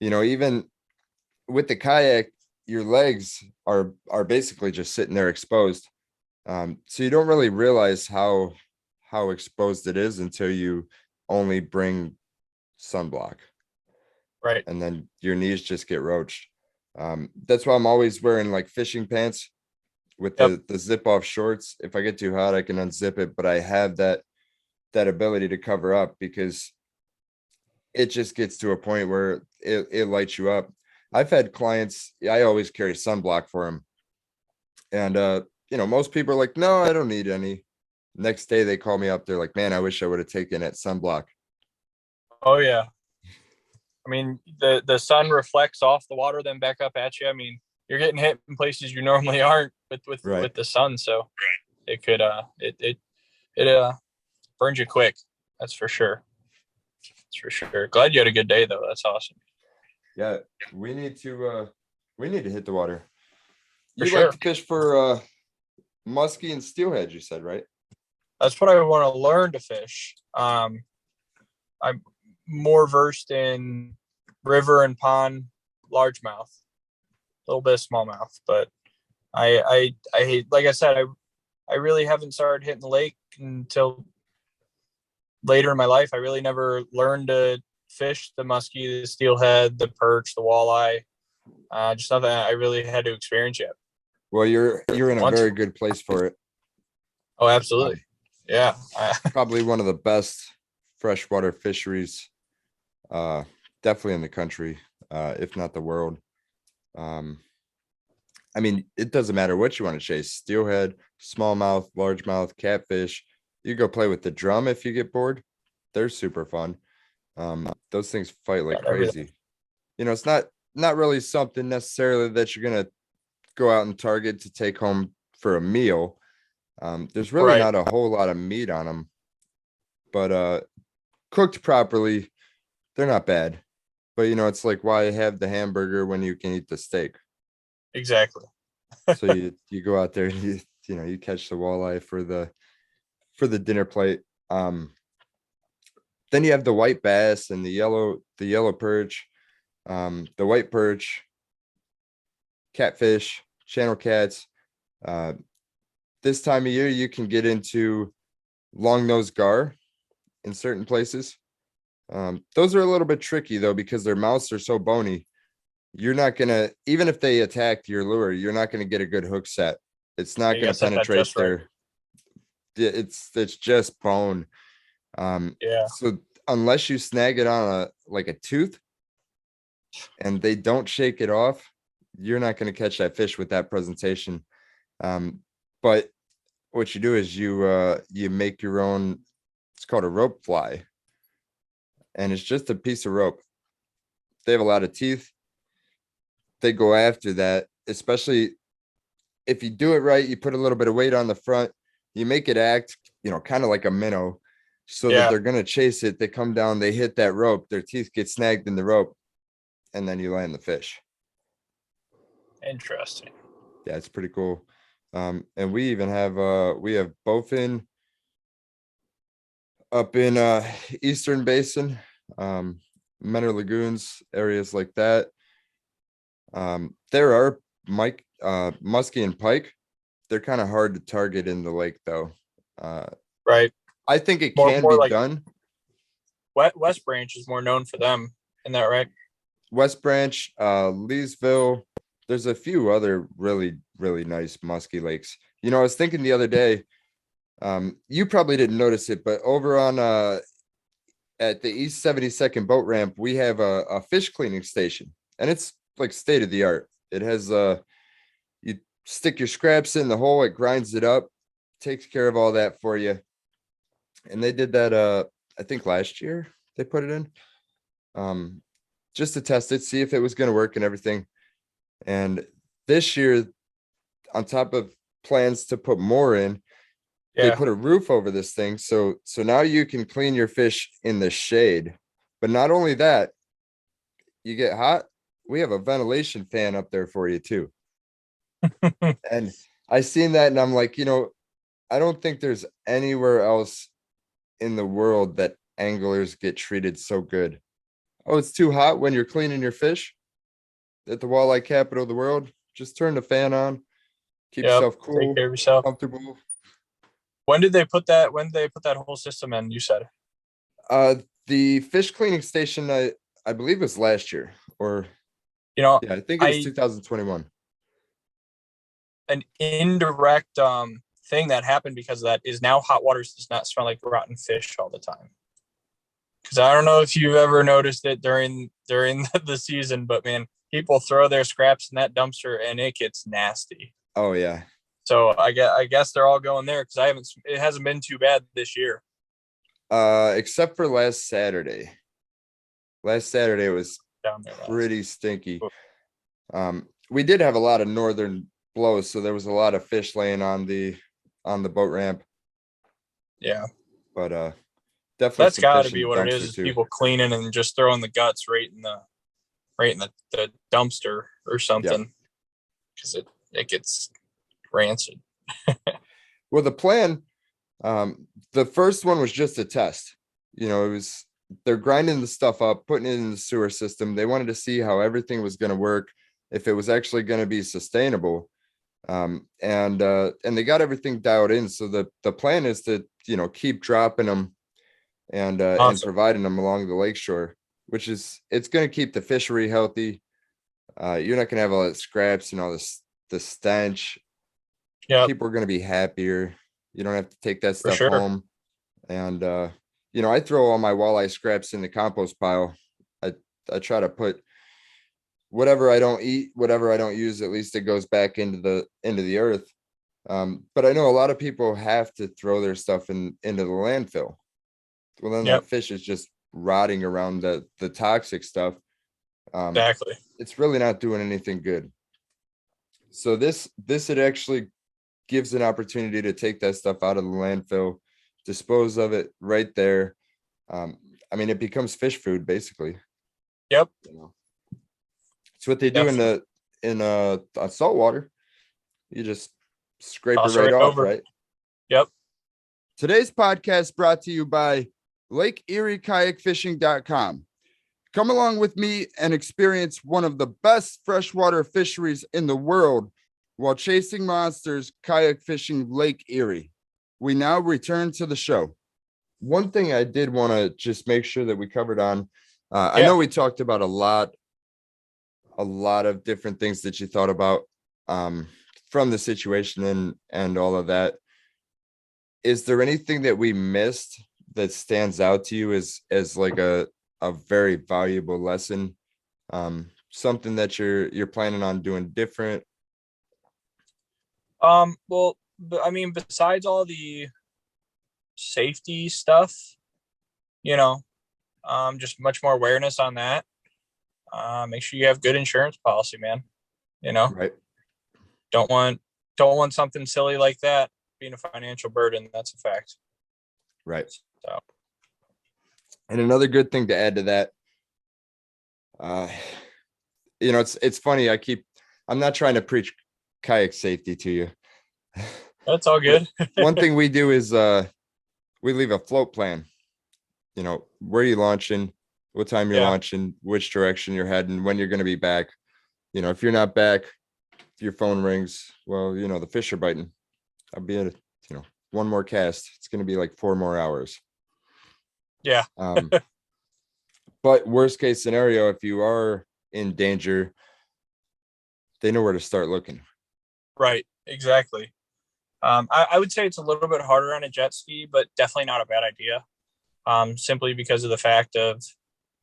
Even with the kayak, your legs are basically just sitting there exposed. So you don't really realize how exposed it is until you only bring sunblock,
Right.
and then your knees just get roached. That's why I'm always wearing like fishing pants with
Yep.
the zip off shorts. If I get too hot, I can unzip it, but I have that ability to cover up because it just gets to a point where it lights you up. I've had clients, I always carry sunblock for them. And most people are like, no, I don't need any. Next day they call me up. They're like, man, I wish I would have taken that sunblock.
Oh yeah. I mean, the sun reflects off the water, then back up at you. I mean, you're getting hit in places you normally aren't
Right.
with the sun, so it could it burns you quick. That's for sure. That's for sure. Glad you had a good day though. That's awesome.
Yeah. We need to hit the water.
For
You like
sure.
to fish for muskie and steelhead, you said, right?
That's what I want to learn to fish. I'm more versed in river and pond, largemouth, a little bit of smallmouth, but I like I said, I really haven't started hitting the lake until later in my life. I really never learned to fish the muskie, the steelhead, the perch, the walleye. Just nothing I really had to experience yet.
Well, you're in a
Want to?
very good place for it.
Oh, absolutely.
Um,
Yeah.
Probably one of the best freshwater fisheries, uh, definitely in the country, if not the world. Um, I mean, it doesn't matter what you want to chase: steelhead, smallmouth, largemouth, catfish. You go play with the drum if you get bored. They're super fun. Those things fight like
Everything.
crazy. It's not really something necessarily that you're gonna go out and target to take home for a meal. There's really
Right.
not a whole lot of meat on them, but cooked properly, they're not bad. But it's like, why have the hamburger when you can eat the steak?
Exactly.
So you go out there and you catch the walleye for the dinner plate. Then you have the white bass and the yellow perch, the white perch, catfish, channel cats. Uh, this time of year, you can get into long nose gar in certain places. Those are a little bit tricky though because their mouths are so bony. You're not gonna, even if they attack your lure, you're not gonna get a good hook set. It's not
You
gonna
got to set that
penetrate
just right.
their. It's just bone.
Yeah.
So unless you snag it on a tooth and they don't shake it off, you're not gonna catch that fish with that presentation. But what you do is you make your own. It's called a rope fly, and it's just a piece of rope. They have a lot of teeth. They go after that, especially if you do it right. You put a little bit of weight on the front. You make it act, kind of like a minnow, so that
Yeah.
they're gonna chase it. They come down, they hit that rope. Their teeth get snagged in the rope, and then you land the fish.
Interesting.
Yeah, it's pretty cool. And we even have we have bowfin up in Eastern Basin, Menor Lagoons, areas like that. There are muskie and pike. They're kind of hard to target in the lake though. Uh,
Right.
I think it
More
can
more
be
like
done.
West Branch is more known for them. Isn't that right?
West Branch, Leesville. There's a few other really, really nice musky lakes. I was thinking the other day, you probably didn't notice it, but over on at the East 72nd boat ramp, we have a fish cleaning station, and it's like state of the art. It has you stick your scraps in the hole, it grinds it up, takes care of all that for you. And they did that I think last year they put it in. Just to test it, see if it was going to work and everything. And this year, on top of plans to put more in, they
Yeah.
put a roof over this thing. So now you can clean your fish in the shade. But not only that, you get hot, we have a ventilation fan up there for you too. And I seen that and I'm like, I don't think there's anywhere else in the world that anglers get treated so good. Oh, it's too hot when you're cleaning your fish at the walleye capital of the world. Just turn the fan on, keep
Yep.
yourself
Take
cool,
care of yourself.
comfortable.
When did they put that whole system in, you said?
Uh, the fish cleaning station, I believe was last year, or
You know,
yeah, I think it was
I
2021.
an indirect thing that happened because of that is now hot waters does not smell like rotten fish all the time. Because I don't know if you've ever noticed it during the season, but man, people throw their scraps in that dumpster and it gets nasty.
Oh yeah.
So I guess they're all going there because it hasn't been too bad this year.
Except for last Saturday. Last Saturday it was
Down there
pretty stinky. We did have a lot of northern blows, so there was a lot of fish laying on the boat ramp.
Yeah.
But definitely
That's
some
got
fish
to
in
be
the
what it
dumpster
is
too.
people cleaning and just throwing the guts right in the dumpster or something because it gets rancid.
Well, the plan, the first one was just a test. They're grinding the stuff up, putting it in the sewer system. They wanted to see how everything was going to work, if it was actually going to be sustainable. And they got everything dialed in. So the plan is to, keep dropping them and
Awesome.
providing them along the lakeshore, which is, it's going to keep the fishery healthy. You're not going to have all that scraps and all the stench.
Yeah,
People are going to be happier. You don't have to take that
for
stuff
sure.
home. And I throw all my walleye scraps in the compost pile. I try to put whatever I don't eat, whatever I don't use, at least it goes back into the earth. But I know a lot of people have to throw their stuff into the landfill. Well, then
Yep,
that fish is just rotting around the toxic stuff.
exactly.
It's really not doing anything good. So this it actually gives an opportunity to take that stuff out of the landfill, dispose of it right there. It becomes fish food basically.
Yep,
It's what they do
definitely.
in salt water. You just scrape it
Toss it
right
right
off,
over.
right?
Yep.
Today's podcast brought to you by Lake Erie Kayakfishing.com. Come along with me and experience one of the best freshwater fisheries in the world while chasing monsters kayak fishing Lake Erie. We now return to the show. One thing I did want to just make sure that we covered on, I know we talked about a lot of different things that you thought about from the situation and all of that. Is there anything that we missed that stands out to you as like a very valuable lesson? Something that you're planning on doing different?
Well, besides all the safety stuff, just much more awareness on that. Make sure you have good insurance policy, man.
Right.
Don't want something silly like that being a financial burden. That's a fact.
Right.
So,
And another good thing to add to that, it's funny. I'm not trying to preach kayak safety to you.
that's all
But
good.
one thing we do is we leave a float plan. Where you launching, what time you're
Yeah.
launching, which direction you're heading, when you're going to be back. If you're not back, if your phone rings, well, the fish are biting. I'll be at one more cast. It's going to be like 4 more hours.
Yeah.
But worst case scenario, if you are in danger, they know where to start looking.
Right. Exactly. I would say it's a little bit harder on a jet ski, but definitely not a bad idea. Simply because of the fact of,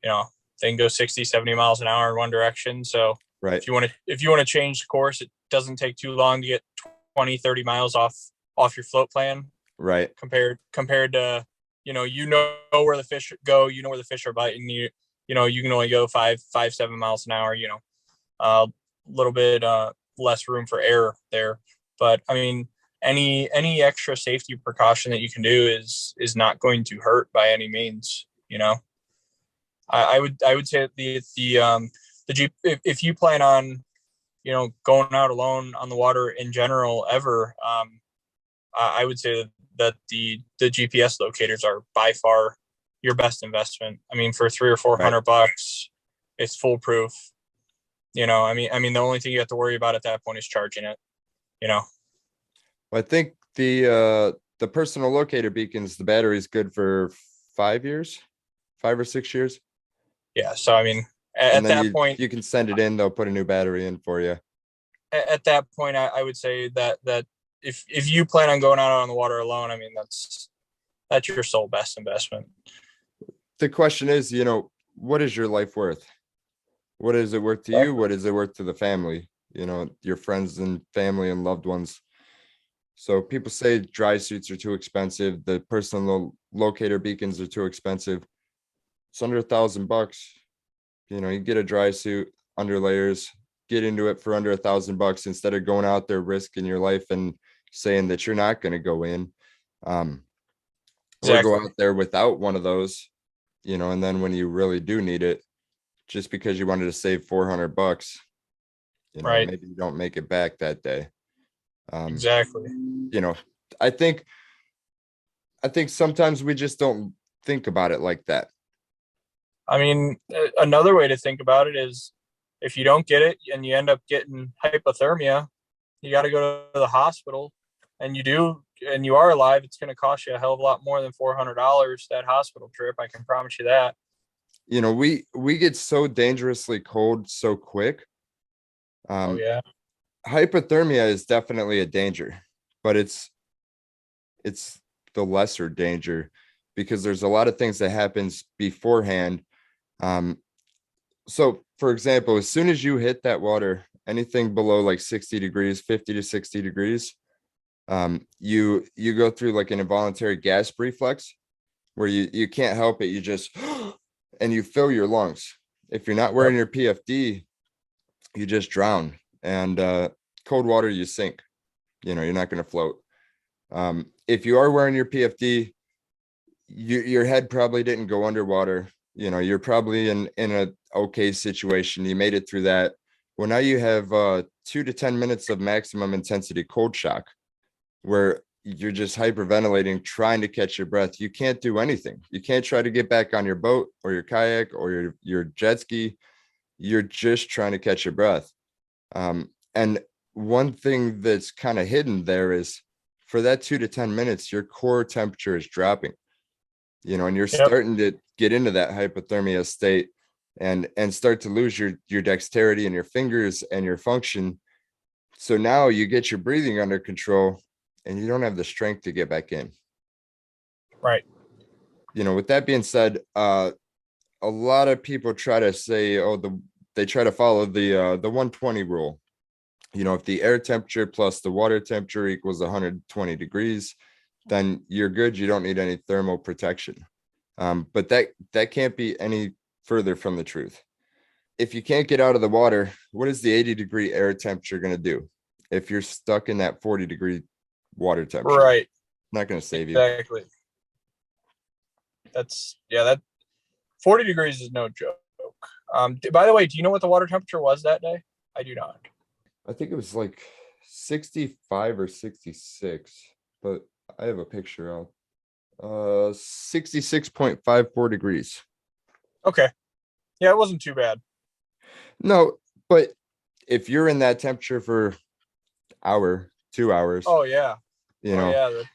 they can go 60, 70 miles an hour in one direction. So
Right.
if you want to change the course, it doesn't take too long to get 20, 30 miles off your float plan.
Right.
Compared to, where the fish go, where the fish are biting you, you can only go 7 miles an hour, a little bit less room for error there. But any extra safety precaution that you can do is not going to hurt by any means. I would say the Jeep, if you plan on going out alone on the water in general ever, I would say that the GPS locators are by far your best investment. I mean, for $300 or $400, it's foolproof. The only thing you have to worry about at that point is charging it.
I think the personal locator beacons, the battery is good for 5 years, 5 or 6 years.
Yeah. So, at that point,
you can send it in, they'll put a new battery in for you.
At that point, I would say that if you plan on going out on the water alone, that's your sole best investment.
The question is, what is your life worth? What is it worth to you? What is it worth to the family? Your friends and family and loved ones. So people say dry suits are too expensive. The personal locator beacons are too expensive. It's under $1,000. You get a dry suit, under layers, get into it for under $1,000 instead of going out there risking your life and saying that you're not going to go in. Or go out there without one of those, and then when you really do need it, just because you wanted to save $400, maybe you don't make it back that day.
Exactly.
I think sometimes we just don't think about it like that.
Another way to think about it is if you don't get it and you end up getting hypothermia, you got to go to the hospital, and you are alive, it's going to cost you a hell of a lot more than $400, that hospital trip. I can promise you that.
We get so dangerously cold so quick.
Oh yeah.
Hypothermia is definitely a danger, but it's the lesser danger because there's a lot of things that happens beforehand. So for example, as soon as you hit that water, anything below like 60 degrees, 50 to 60 degrees, you go through like an involuntary gasp reflex where you can't help it. You just, and you fill your lungs. If you're not wearing your PFD, you just drown, and cold water, you sink. You're not going to float. If you are wearing your PFD, your head probably didn't go underwater. You're probably in a okay situation. You made it through that. Well, now you have 2 to 10 minutes of maximum intensity cold shock, where you're just hyperventilating, trying to catch your breath. You can't do anything. You can't try to get back on your boat or your kayak or your jet ski. You're just trying to catch your breath. And one thing that's kind of hidden there is for that 2 to 10 minutes, your core temperature is dropping, and you're starting to get into that hypothermia state and start to lose your dexterity and your fingers and your function. So now you get your breathing under control and you don't have the strength to get back in.
Right.
With that being said, a lot of people try to say, they try to follow the 120 rule. If the air temperature plus the water temperature equals 120 degrees, then you're good. You don't need any thermal protection. But that can't be any further from the truth. If you can't get out of the water, what is the 80-degree air temperature going to do if you're stuck in that 40-degree water temperature?
Right.
Not going to save you.
Exactly. That 40 degrees is no joke. By the way, do you know what the water temperature was that day? I do not.
I think it was like 65 or 66, but I have a picture out. 66.54 degrees.
Okay. Yeah, it wasn't too bad.
No, but if you're in that temperature for hour, 2 hours.
Oh yeah. The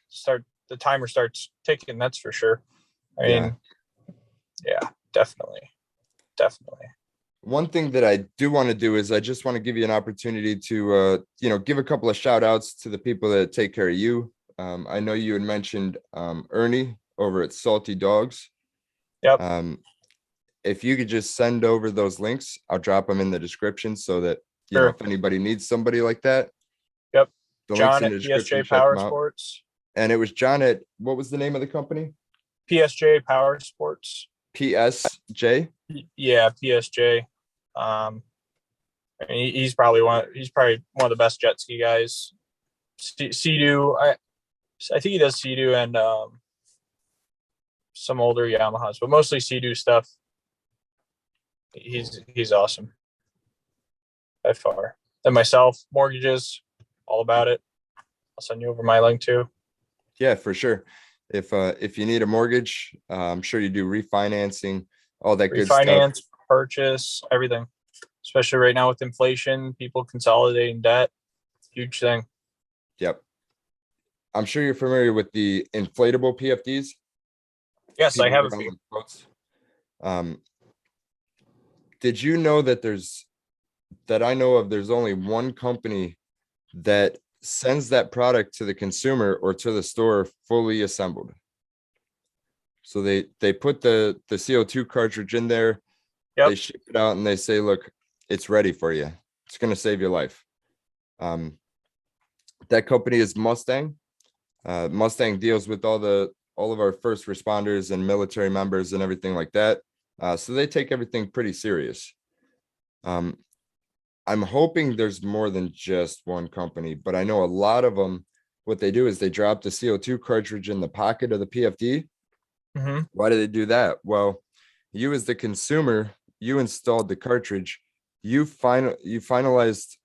timer starts ticking, that's for sure. Yeah, definitely. One
thing that I do want to do is I just want to give you an opportunity to, give a couple of shout outs to the people that take care of you. I know you had mentioned Ernie over at Salty Dogs.
Yep.
If you could just send over those links, I'll drop them in the description so that, if anybody needs somebody like that.
Yep.
The
John at PSJ Power Sports.
And it was John at, what was the name of the company?
PSJ Power Sports.
PSJ?
Yeah, PSJ. He's probably one of the best jet ski guys Sea-Doo. I think he does Sea-Doo and some older Yamahas, but mostly Sea-Doo stuff. He's awesome by far. And myself, mortgages, all about it. I'll send you over my link too.
Yeah, for sure. If you need a mortgage, I'm sure you do refinancing, all that good stuff.
Refinance, purchase, everything. Especially right now with inflation, people consolidating debt, huge thing.
Yep. I'm sure you're familiar with the inflatable PFDs.
Yes, I
People
have a
wear on
few.
the boats. Did you know that I know of, there's only one company that sends that product to the consumer or to the store fully assembled? So they put the CO2 cartridge in there, they
Yep.
ship it out, and they say, look, it's ready for you. It's going to save your life. That company is Mustang. Mustang deals with all of our first responders and military members and everything like that. So they take everything pretty serious. I'm hoping there's more than just one company, but I know a lot of them, what they do is they drop the CO2 cartridge in the pocket of the PFD.
Mm-hmm.
Why do they do that? Well, you as the consumer, you installed the cartridge, you finalized,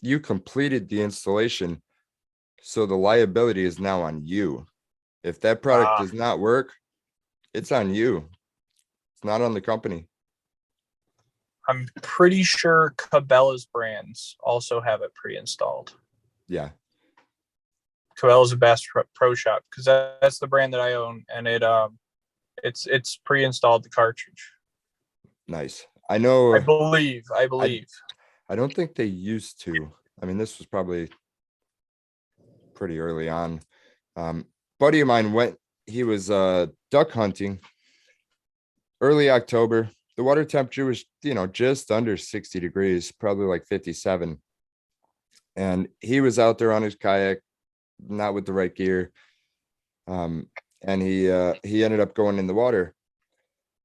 you completed the installation. So the liability is now on you. If that product does not work, it's on you. It's not on the company.
I'm pretty sure Cabela's brands also have it pre-installed.
Yeah.
Cabela's a Bass Pro Shop because that's the brand that I own, and it's pre-installed the cartridge.
Nice. I know.
I believe.
I don't think they used to. I mean, this was probably pretty early on. Buddy of mine he was duck hunting early October. The water temperature was, just under 60 degrees, probably like 57. And he was out there on his kayak, not with the right gear. And he ended up going in the water.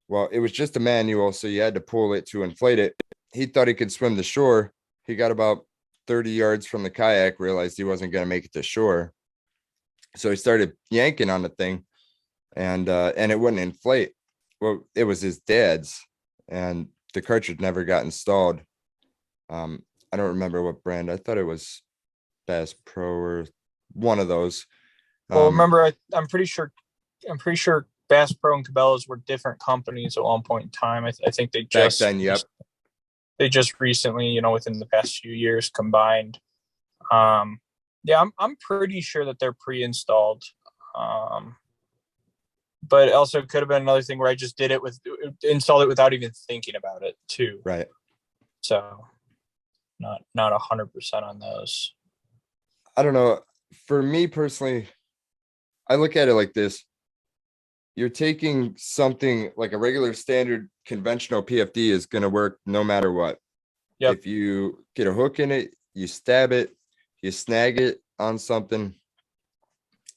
Well, it was just a manual, so you had to pull it to inflate it. He thought he could swim the shore. He got about 30 yards from the kayak, realized he wasn't going to make it to shore. So he started yanking on the thing, and it wouldn't inflate. Well, it was his dad's, and the cartridge never got installed. I don't remember what brand. I thought it was Bass Pro or one of those.
Well, remember, I'm pretty sure Bass Pro and Cabela's were different companies at one point in time. I think they
back
just
then, yep.
They just recently, within the past few years, combined. Yeah, I'm pretty sure that they're pre-installed. But it also could have been another thing where I just installed it without even thinking about it too.
Right.
So not 100% on those.
I don't know. For me personally, I look at it like this. You're taking something like a regular standard conventional PFD is going to work no matter what.
Yep.
If you get a hook in it, you stab it, you snag it on something,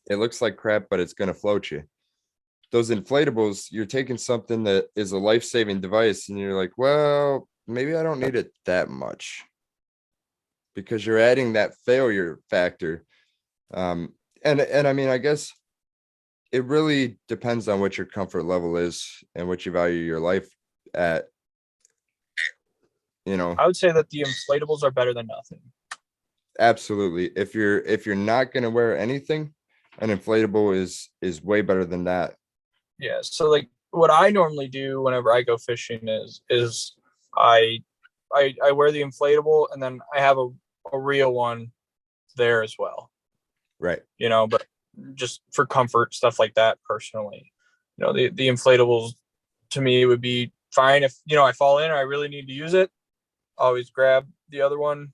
it looks like crap, but it's going to float you. Those inflatables, you're taking something that is a life-saving device, and you're like, well, maybe I don't need it that much, because you're adding that failure factor. And I mean, I guess it really depends on what your comfort level is and what you value your life at.
I would say that the inflatables are better than nothing.
Absolutely. If you're not going to wear anything, an inflatable is way better than that.
Yeah. So like what I normally do whenever I go fishing is I wear the inflatable, and then I have a real one there as well.
Right.
But just for comfort, stuff like that personally. The inflatables to me would be fine if, I fall in or I really need to use it. Always grab the other one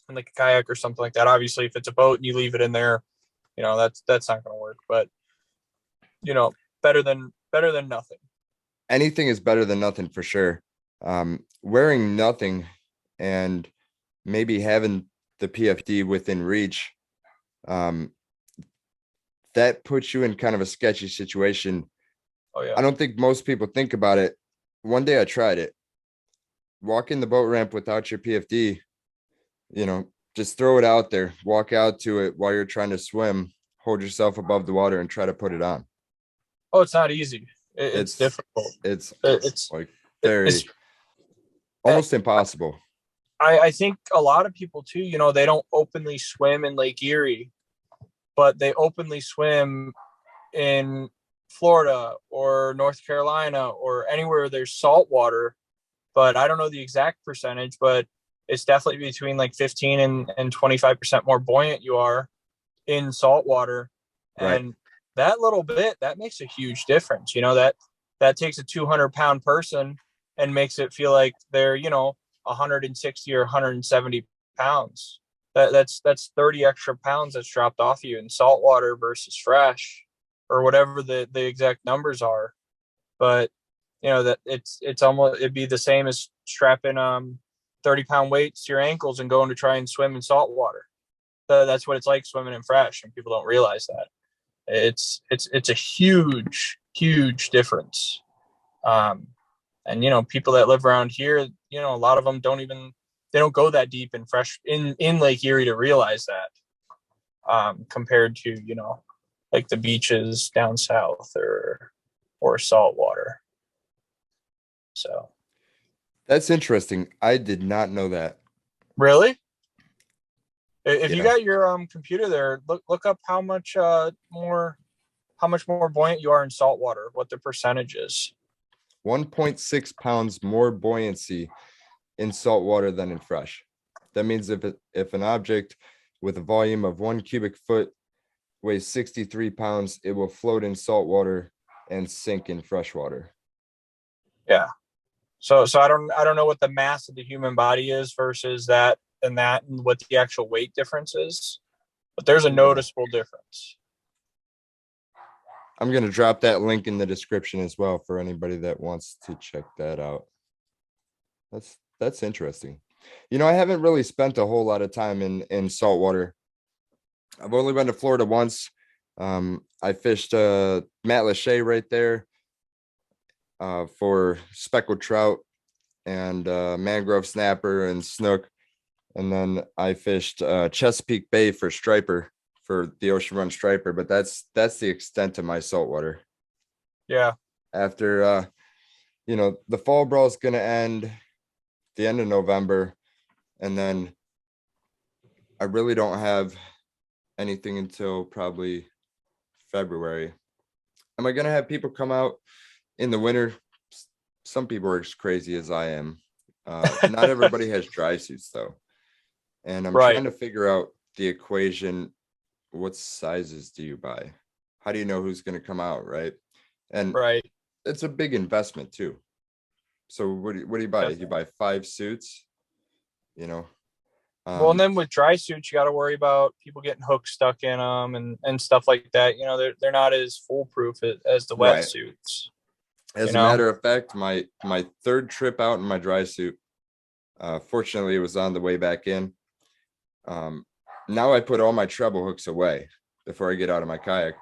in like a kayak or something like that. Obviously, if it's a boat and you leave it in there, that's not going to work. But better than nothing.
Anything is better than nothing for sure. Wearing nothing and maybe having the PFD within reach, that puts you in kind of a sketchy situation.
Oh yeah.
I don't think most people think about it. One day I tried it. Walking the boat ramp without your PFD, just throw it out there, walk out to it while you're trying to swim, hold yourself above the water and try to put it on.
Oh, it's not easy. It's
It's
difficult.
it's
It's
like
it's
very almost impossible.
I think a lot of people too, they don't openly swim in Lake Erie, but they openly swim in Florida or North Carolina or anywhere there's salt water. But I don't know the exact percentage, but it's definitely between like 15 and 25% more buoyant you are in salt water.
Right.
And that little bit, that makes a huge difference. That takes a 200-pound person and makes it feel like they're, 160 or 170 pounds. That's 30 extra pounds that's dropped off you in salt water versus fresh, or whatever the exact numbers are. But that it's almost, it'd be the same as strapping 30-pound weights to your ankles and going to try and swim in salt water. That's what it's like swimming in fresh, and people don't realize that. It's a huge difference. And people that live around here, a lot of them they don't go that deep in fresh in Lake Erie to realize that, compared to like the beaches down south or salt water. So
That's interesting. I did not know that.
really, if you
Yeah.
got your computer there, look up how much more buoyant you are in salt water, what the percentage is.
1.6 pounds more buoyancy in salt water than in fresh. That means if an object with a volume of 1 cubic foot weighs 63 pounds, it will float in salt water and sink in fresh water.
Yeah. So I don't know what the mass of the human body is versus that and what the actual weight difference is, but there's a noticeable difference.
I'm gonna drop that link in the description as well for anybody that wants to check that out. That's interesting. I haven't really spent a whole lot of time in saltwater. I've only been to Florida once. I fished Matlacha right there for speckled trout and mangrove snapper and snook. And then I fished Chesapeake Bay for striper, for the ocean run striper, but that's the extent of my saltwater.
Yeah.
After the fall brawl is going to end the end of November, and then I really don't have anything until probably February. Am I going to have people come out in the winter? Some people are as crazy as I am. Not everybody has dry suits though. And I'm
Right.
trying to figure out the equation. What sizes do you buy? How do you know who's going to come out, right? And
Right.
it's a big investment too. So what do you buy?
Definitely.
You buy 5 suits,
Well, and then with dry suits, you got to worry about people getting hooks stuck in them and stuff like that. They're not as foolproof as the wet
right.
suits.
As a matter of fact, my third trip out in my dry suit, fortunately, it was on the way back in. Now I put all my treble hooks away before I get out of my kayak,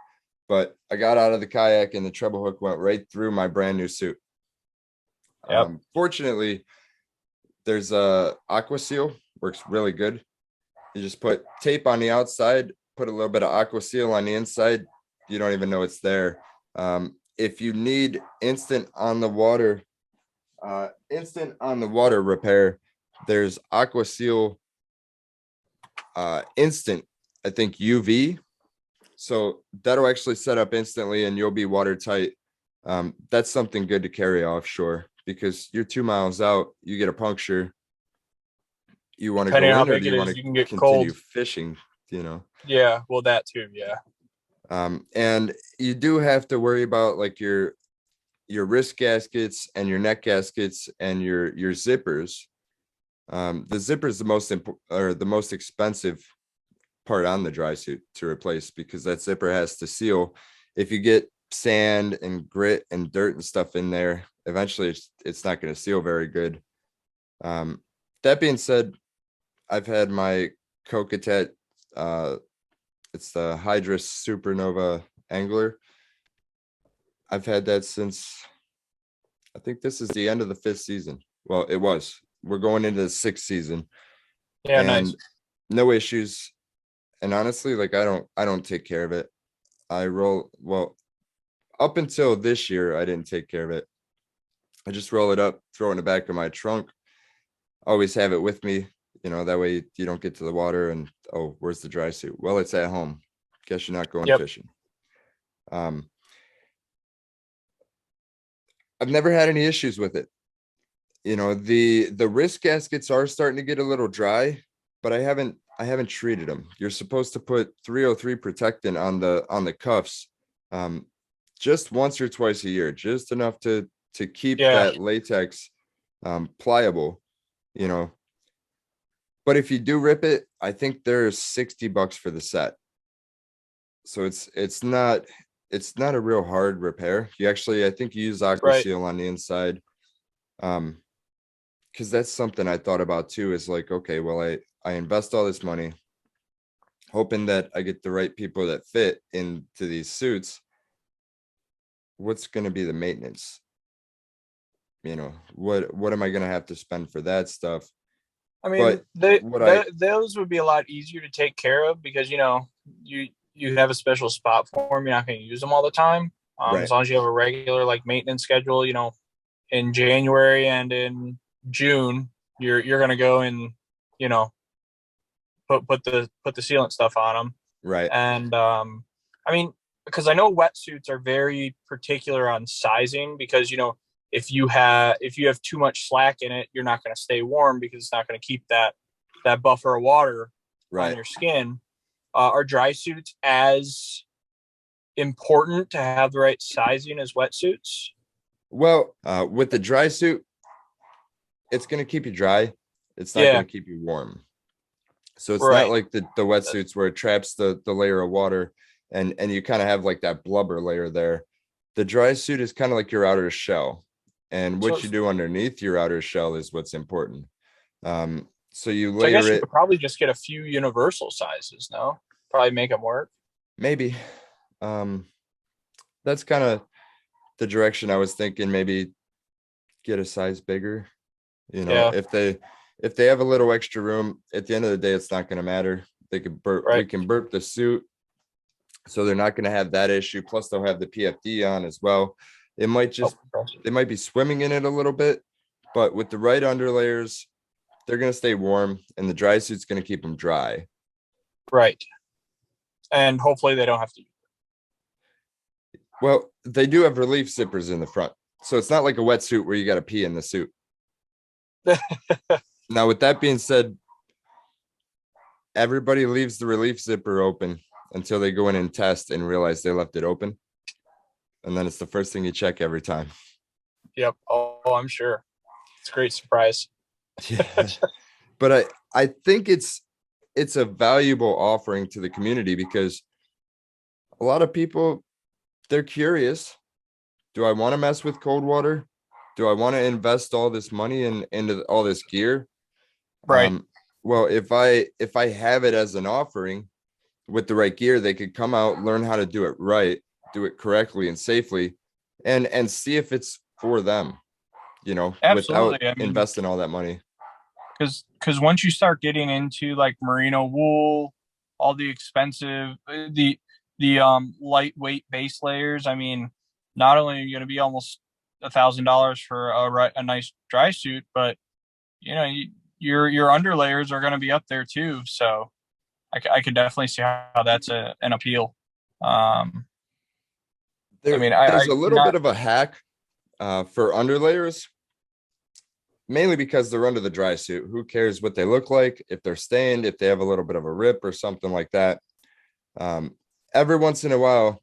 but I got out of the kayak and the treble hook went right through my brand new suit.
Yep.
Fortunately, there's a aqua seal, works really good. You just put tape on the outside, put a little bit of aqua seal on the inside. You don't even know it's there. If you need instant on the water repair, there's aqua seal instant, I think UV. So that'll actually set up instantly and you'll be watertight. That's something good to carry offshore because you're 2 miles out, you get a puncture. You want to
Depending
go
on how
in or
big
do
it
you
is,
want
you
to
can get
continue
cold.
fishing,
Yeah. Well, that too. Yeah.
And you do have to worry about like your wrist gaskets and your neck gaskets and your zippers. The zipper is the most expensive part on the dry suit to replace because that zipper has to seal. If you get sand and grit and dirt and stuff in there, eventually it's not going to seal very good. That being said, I've had my Kokatet, it's the Hydrus Supernova Angler. I've had that since I think this is the end of the 5th season. Well, it was. We're going into the 6th season.
Yeah.
And
Nice.
no issues. And honestly, like I don't take care of it. I roll, well, up until this year, I didn't take care of it. I just roll it up, throw it in the back of my trunk, always have it with me. That way you don't get to the water and, oh, where's the dry suit? Well, it's at home. Guess you're not going
Yep.
fishing. Um, I've never had any issues with it. The wrist gaskets are starting to get a little dry, but I haven't treated them. You're supposed to put 303 protectant on the cuffs, just once or twice a year, just enough to keep
Yeah.
that latex pliable, you know. But if you do rip it, I think there's $60 for the set. So it's not a real hard repair. I think you use aqua
Right.
seal on the inside. Because that's something I thought about too, is like, okay, well, I invest all this money hoping that I get the right people that fit into these suits. What's going to be the maintenance? What am I going to have to spend for that stuff?
I mean,
But
those would be a lot easier to take care of because you have a special spot for them. You're not going to use them all the time.
right,
As long as you have a regular like maintenance schedule, in January and in June, you're going to go and you know put the sealant stuff on them.
right,
And I mean, because I know wetsuits are very particular on sizing because if you have too much slack in it, you're not going to stay warm because it's not going to keep that buffer of water on
right.
your skin. Are dry suits as important to have the right sizing as wetsuits?
Well, with the dry suit, it's going to keep you dry. It's not
Yeah,
going to keep you warm. So it's not
right.
like the wetsuits where it traps the layer of water and you kind of have like that blubber layer there. The dry suit is kind of like your outer shell. And
So,
what you do underneath your outer shell is what's important. So you
so I
layer
guess you
it,
could probably just get a few universal sizes. No, probably make them work.
maybe. Um, that's kind of the direction I was thinking. Maybe get a size bigger.
Yeah,
If they have a little extra room, at the end of the day, it's not going to matter. They could burp. We
right.
can burp the suit, so they're not going to have that issue. Plus, they'll have the PFD on as well. It might
Oh,
just They might be swimming in it a little bit, but with the right underlayers, they're going to stay warm, and the dry suit's going to keep them dry.
right. And hopefully they don't have to.
Well, they do have relief zippers in the front, so it's not like a wetsuit where you got to pee in the suit. Now, with that being said, everybody leaves the relief zipper open until they go in and test and realize they left it open. And then it's the first thing you check every time.
Yep. Oh, I'm sure. It's a great surprise.
Yeah. But I think it's a valuable offering to the community because a lot of people, they're curious. Do I want to mess with cold water? Do I want to invest all this money into all this gear?
Right.
Well, if I have it as an offering with the right gear, they could come out, learn how to do it right, do it correctly and safely, and see if it's for them, without
Absolutely. I mean,
investing all that money.
because once you start getting into like merino wool, all the expensive the lightweight base layers, I mean, not only are you going to be almost $1,000 for a nice dry suit, but your underlayers are going to be up there too. So I could definitely see how that's an appeal. I mean,
There's a little
not
bit of a hack for underlayers, mainly because they're under the dry suit. Who cares what they look like, if they're stained, if they have a little bit of a rip or something like that. Every once in a while,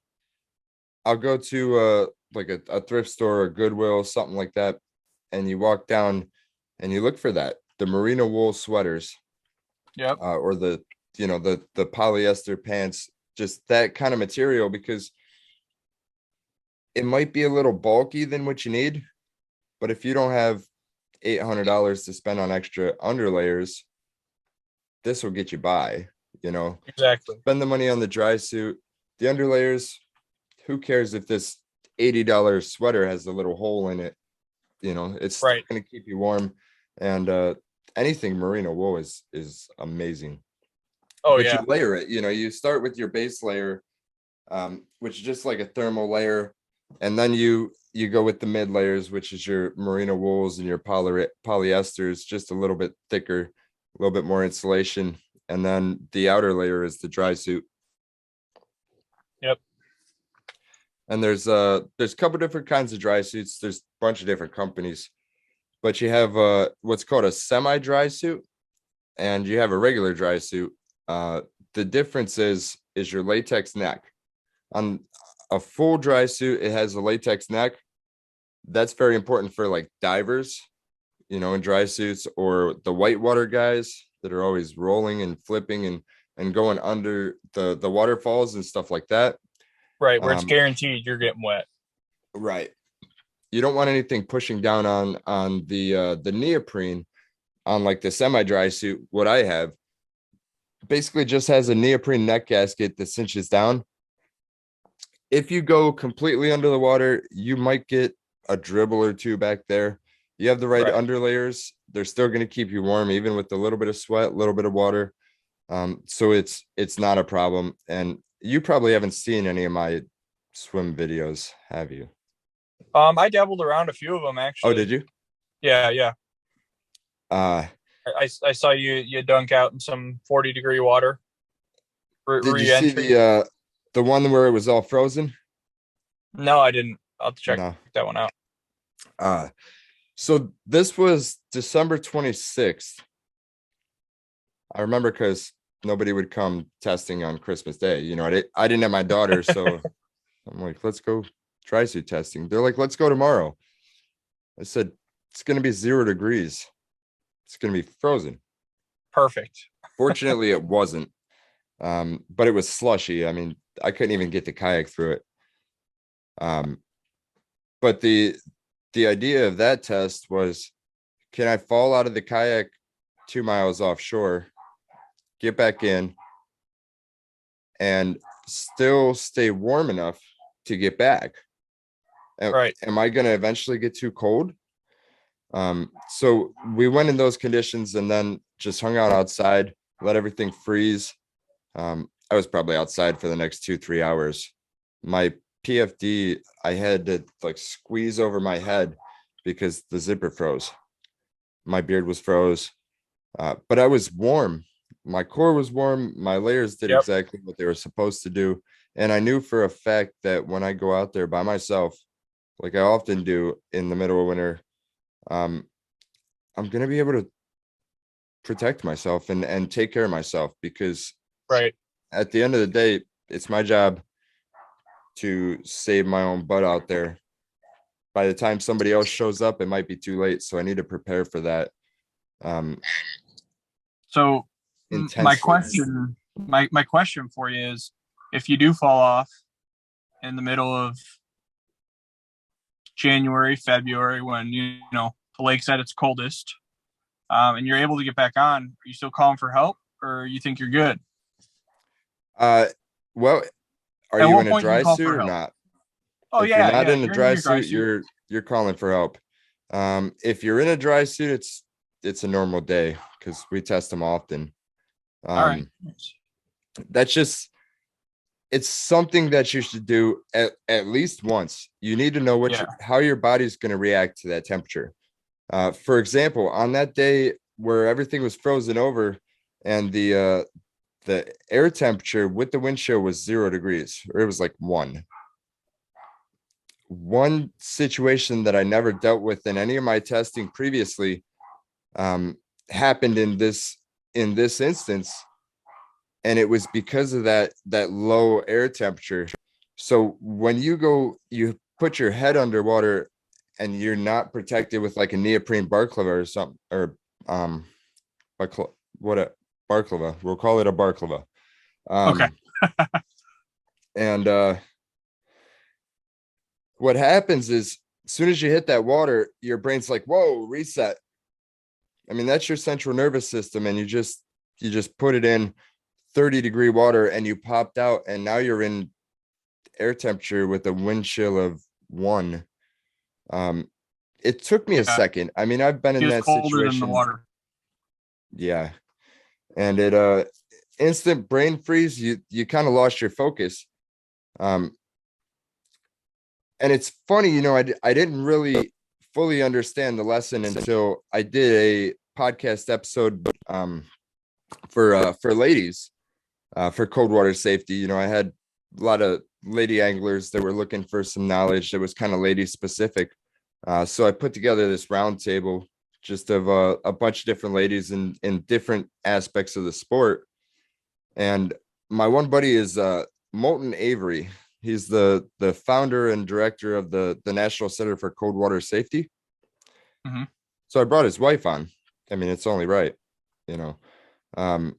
I'll go to like a thrift store or Goodwill, something like that, and you walk down and you look for the merino wool sweaters,
yep.
or the polyester pants, just that kind of material, because it might be a little bulky than what you need, but if you don't have $800 to spend on extra underlayers, this will get you by.
Exactly.
Spend the money on the dry suit, the underlayers. Who cares if this $80 sweater has a little hole in it? It's still
Right.
going to keep you warm. And anything merino wool is amazing.
Oh
but you
yeah.
layer it. You start with your base layer, which is just like a thermal layer, and then you go with the mid layers, which is your merino wools and your polyesters, just a little bit thicker, a little bit more insulation, and then the outer layer is the dry suit.
Yep.
And there's a couple different kinds of dry suits. There's a bunch of different companies, but you have what's called a semi-dry suit, and you have a regular dry suit. The difference is your latex neck. On a full dry suit, it has a latex neck. That's very important for like divers, in dry suits, or the whitewater guys that are always rolling and flipping and going under the waterfalls and stuff like that.
Right, where it's guaranteed you're getting wet.
Right. You don't want anything pushing down on the neoprene on like the semi-dry suit. What I have basically just has a neoprene neck gasket that cinches down. If you go completely under the water, you might get a dribble or two back there. You have the right underlayers. They're still going to keep you warm, even with a little bit of sweat, a little bit of water. So it's not a problem. And you probably haven't seen any of my swim videos, have you?
I dabbled around a few of them actually.
Oh, did you?
Yeah. I saw you dunk out in some 40-degree water.
Did you see the one where it was all frozen?
No, I didn't. I'll have to check
No.
that one out.
So this was December 26th. I remember because nobody would come testing on Christmas Day. I didn't have my daughter, so I'm like, let's go dry suit testing. They're like, let's go tomorrow. I said, it's going to be 0 degrees. It's going to be frozen.
Perfect.
Fortunately, it wasn't. But it was slushy. I mean, I couldn't even get the kayak through it. But the idea of that test was, can I fall out of the kayak 2 miles offshore, get back in, and still stay warm enough to get back?
Right.
Am I going to eventually get too cold? So we went in those conditions and then just hung out outside, let everything freeze. I was probably outside for the next 2-3 hours. My PFD, I had to like squeeze over my head because the zipper froze. My beard was froze, but I was warm. My core was warm. My layers did exactly what they were supposed to do. And I knew for a fact that when I go out there by myself, like I often do in the middle of winter, I'm going to be able to protect myself and take care of myself, because at the end of the day, it's my job to save my own butt out there. By the time somebody else shows up, it might be too late. So I need to prepare for that.
So my question for you is, if you do fall off in the middle of January, February, when the lake's at its coldest, and you're able to get back on, are you still calling for help, or you think you're good?
Well, are you in a dry suit or not?
Oh,
if
yeah,
you're not in a
you're
dry
in your
suit, you're calling for help. If you're in a dry suit, it's a normal day because we test them often.
All right.
That's just, it's something that you should do at least once. You need to know how your body's going to react to that temperature. For example, on that day where everything was frozen over and the air temperature with the wind chill was 0 degrees, or it was like one situation that I never dealt with in any of my testing previously, happened in this instance. And it was because of that low air temperature. So when you put your head underwater and you're not protected with like a neoprene barklava or something, or barklava, we'll call it a barklava.
Okay.
And what happens is, as soon as you hit that water, your brain's like, whoa, reset. I mean, that's your central nervous system. And you just put it in 30-degree water and you popped out, and now you're in air temperature with a wind chill of 1. It took me a second. I mean, I've been in that situation. Than the water. Yeah. And instant brain freeze. You kind of lost your focus. And it's funny, I didn't really fully understand the lesson until I did a podcast episode for ladies, for cold water safety. I had a lot of lady anglers that were looking for some knowledge that was kind of lady specific. So I put together this round table just of a bunch of different ladies in different aspects of the sport. And my one buddy is Moulton Avery. He's the founder and director of the National Center for Cold Water Safety.
Mm-hmm.
So I brought his wife on. I mean, it's only right, you know.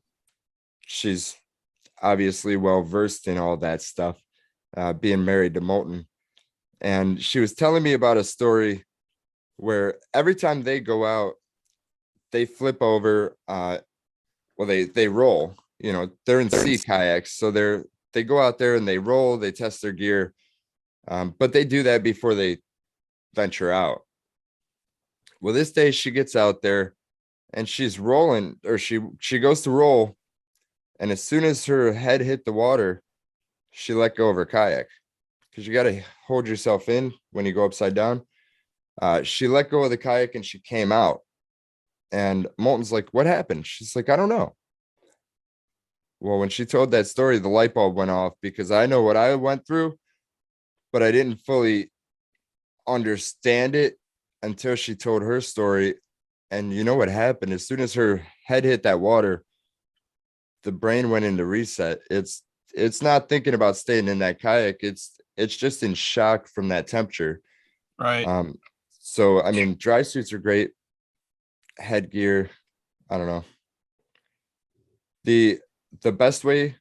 She's obviously well versed in all that stuff, being married to Moulton. And she was telling me about a story where every time they go out, they flip over. They roll. They're in sea kayaks, so they go out there and they roll. They test their gear, but they do that before they venture out. Well, this day she gets out there and she's rolling, or she goes to roll, and as soon as her head hit the water, she let go of her kayak, because you got to hold yourself in when you go upside down. She let go of the kayak and she came out. And Moulton's like, "What happened?" She's like, "I don't know." Well, when she told that story, the light bulb went off, because I know what I went through, but I didn't fully understand it until she told her story. And you know what happened? As soon as her head hit that water, the brain went into reset. It's not thinking about staying in that kayak. It's just in shock from that temperature.
Right.
So I mean, dry suits are great. Headgear, I don't know. The best way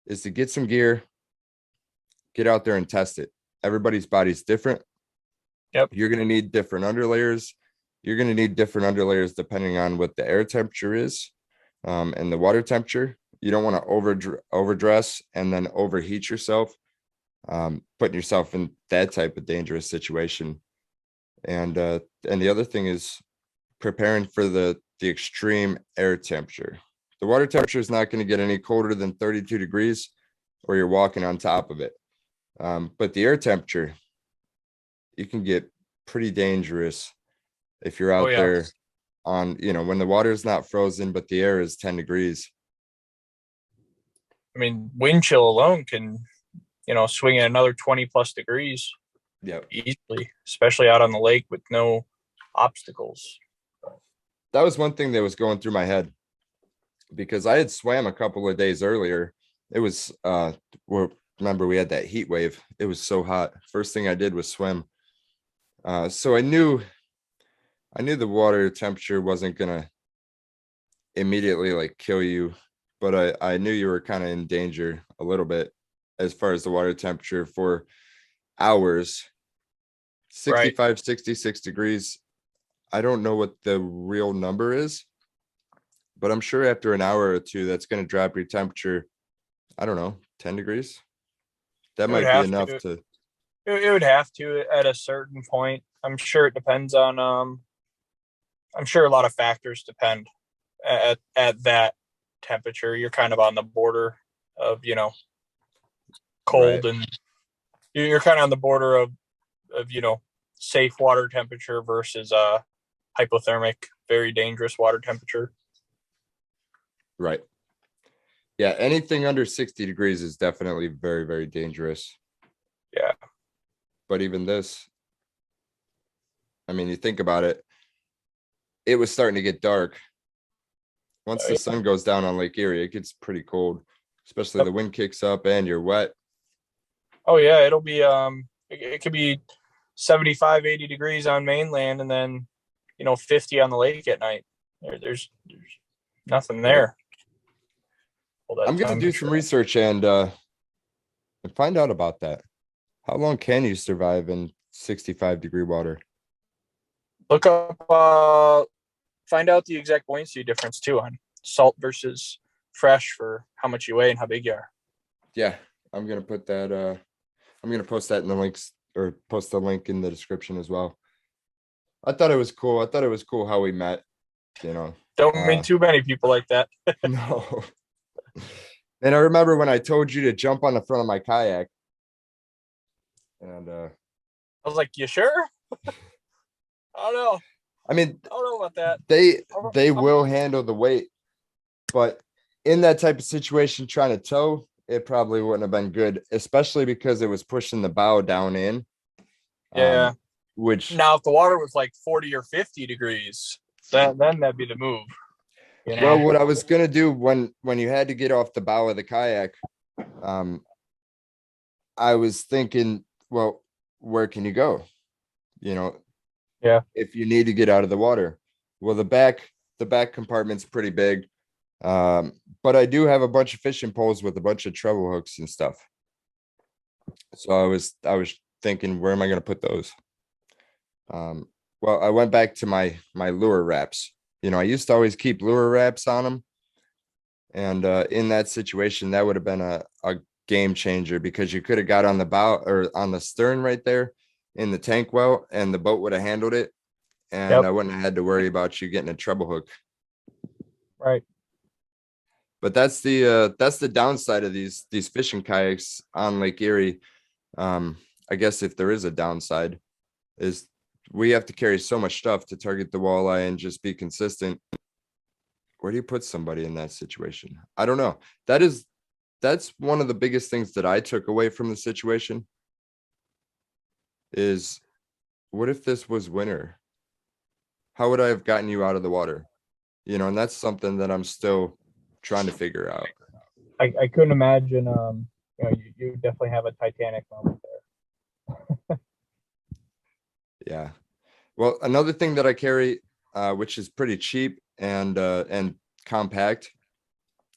is to get some gear, get out there and test it. Everybody's body's different.
Yep.
You're going to need different underlayers. You're going to need different underlayers depending on what the air temperature is, and the water temperature. You don't want to overdress and then overheat yourself, putting yourself in that type of dangerous situation. And the other thing is preparing for the extreme air temperature. The water temperature is not going to get any colder than 32 degrees, or you're walking on top of it. But the air temperature, you can get pretty dangerous if you're out there on, when the water is not frozen, but the air is 10 degrees.
I mean, wind chill alone can, swing at another 20 plus degrees.
Yep.
Easily, especially out on the lake with no obstacles.
That was one thing that was going through my head, because I had swam a couple of days earlier. It was remember, we had that heat wave. It was so hot. First thing I did was swim. So I knew the water temperature wasn't gonna immediately like kill you, but I knew you were kind of in danger a little bit as far as the water temperature for hours. 65, right. 66 degrees. I don't know what the real number is, but I'm sure after an hour or two, that's going to drop your temperature. I don't know, 10 degrees. That might be enough to.
It would have to at a certain point. I'm sure it depends on. I'm sure a lot of factors depend at that temperature. You're kind of on the border of cold, right. And you're kind of on the border of safe water temperature versus hypothermic, very dangerous water temperature.
Right. Yeah, anything under 60 degrees is definitely very, very dangerous.
Yeah.
But even this, I mean, you think about it, it was starting to get dark. Once the sun goes down on Lake Erie, it gets pretty cold, especially the wind kicks up and you're wet.
Oh yeah, it'll be it could be 75, 80 degrees on mainland, and then 50 on the lake at night. There's nothing there.
I'm gonna do some research and find out about that. How long can you survive in 65 degree water?
Look up, find out the exact buoyancy difference too on salt versus fresh for how much you weigh and how big you are.
Yeah, I'm gonna put that. I'm gonna post that in the links, or post the link in the description as well. I thought it was cool. I thought it was cool how we met.
Don't meet too many people like that.
No. And I remember when I told you to jump on the front of my kayak. And
I was like, you sure? I don't know.
I mean,
I don't know about that.
they will handle the weight, but in that type of situation, trying to tow, it probably wouldn't have been good, especially because it was pushing the bow down in.
Yeah.
Which
Now, if the water was like 40 or 50 degrees, then that'd be the move. You know?
well, what I was gonna do when you had to get off the bow of the kayak, I was thinking, well, where can you go? You know,
Yeah.
if you need to get out of the water. Well, the back compartment's pretty big. But I do have a bunch of fishing poles with a bunch of treble hooks and stuff. So I was thinking, where am I going to put those? Well, I went back to my lure wraps. You know, I used to always keep lure wraps on them. And in that situation, that would have been a game changer because you could have got on the bow or on the stern right there in the tank well, and the boat would have handled it. And I wouldn't have had to worry about you getting a treble hook.
Right.
But that's the downside of these fishing kayaks on Lake Erie. I guess if there is a downside, is we have to carry so much stuff to target the walleye and just be consistent. Where do you put somebody in that situation? I don't know. That's one of the biggest things that I took away from the situation is, what if this was winter? How would I have gotten you out of the water? You know, and that's something that I'm still trying to figure out.
I couldn't imagine. You know, you definitely have a Titanic moment there.
Yeah. Well, another thing that I carry, which is pretty cheap and compact,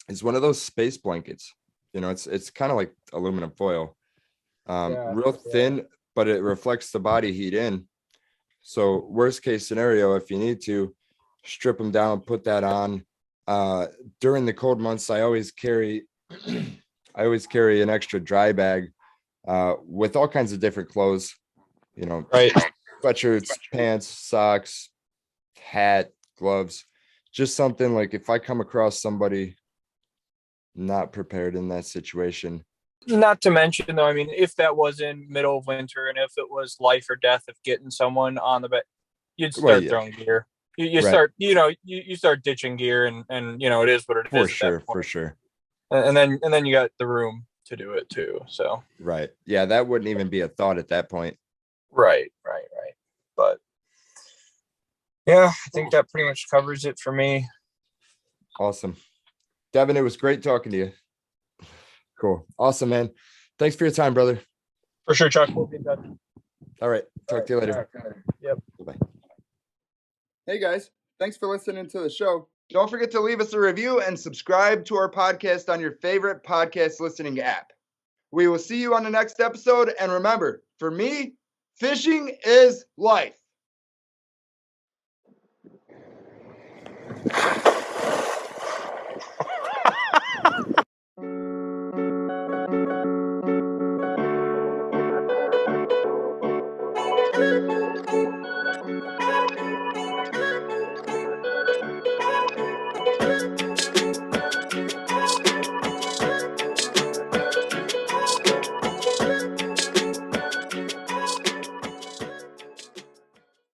is one of those space blankets. You know, it's kind of like aluminum foil, real thin, but it reflects the body heat in. So worst case scenario, if you need to strip them down, put that on. During the cold months, I always carry an extra dry bag with all kinds of different clothes, you know,
Right.
sweatshirts, pants, socks, hat, gloves, just something like if I come across somebody not prepared in that situation.
Not to mention, though, I mean, if that was in middle of winter and if it was life or death of getting someone on the bed, you'd
Well,
start
yeah,
throwing gear. You
right.
start, you know, you start ditching gear, and you know it is what it
For
is.
sure, for sure.
And then you got the room to do it too. So
Right. Yeah, that wouldn't even be a thought at that point.
right. But yeah, I think that pretty much covers it for me.
Awesome. Devin, it was great talking to you. Cool. Awesome, man. Thanks for your time, brother.
For sure, Chuck. We'll be in touch.
All right. Talk to you later.
Yep.
Bye. Hey, guys. Thanks for listening to the show. Don't forget to leave us a review and subscribe to our podcast on your favorite podcast listening app. We will see you on the next episode. And remember, for me, fishing is life.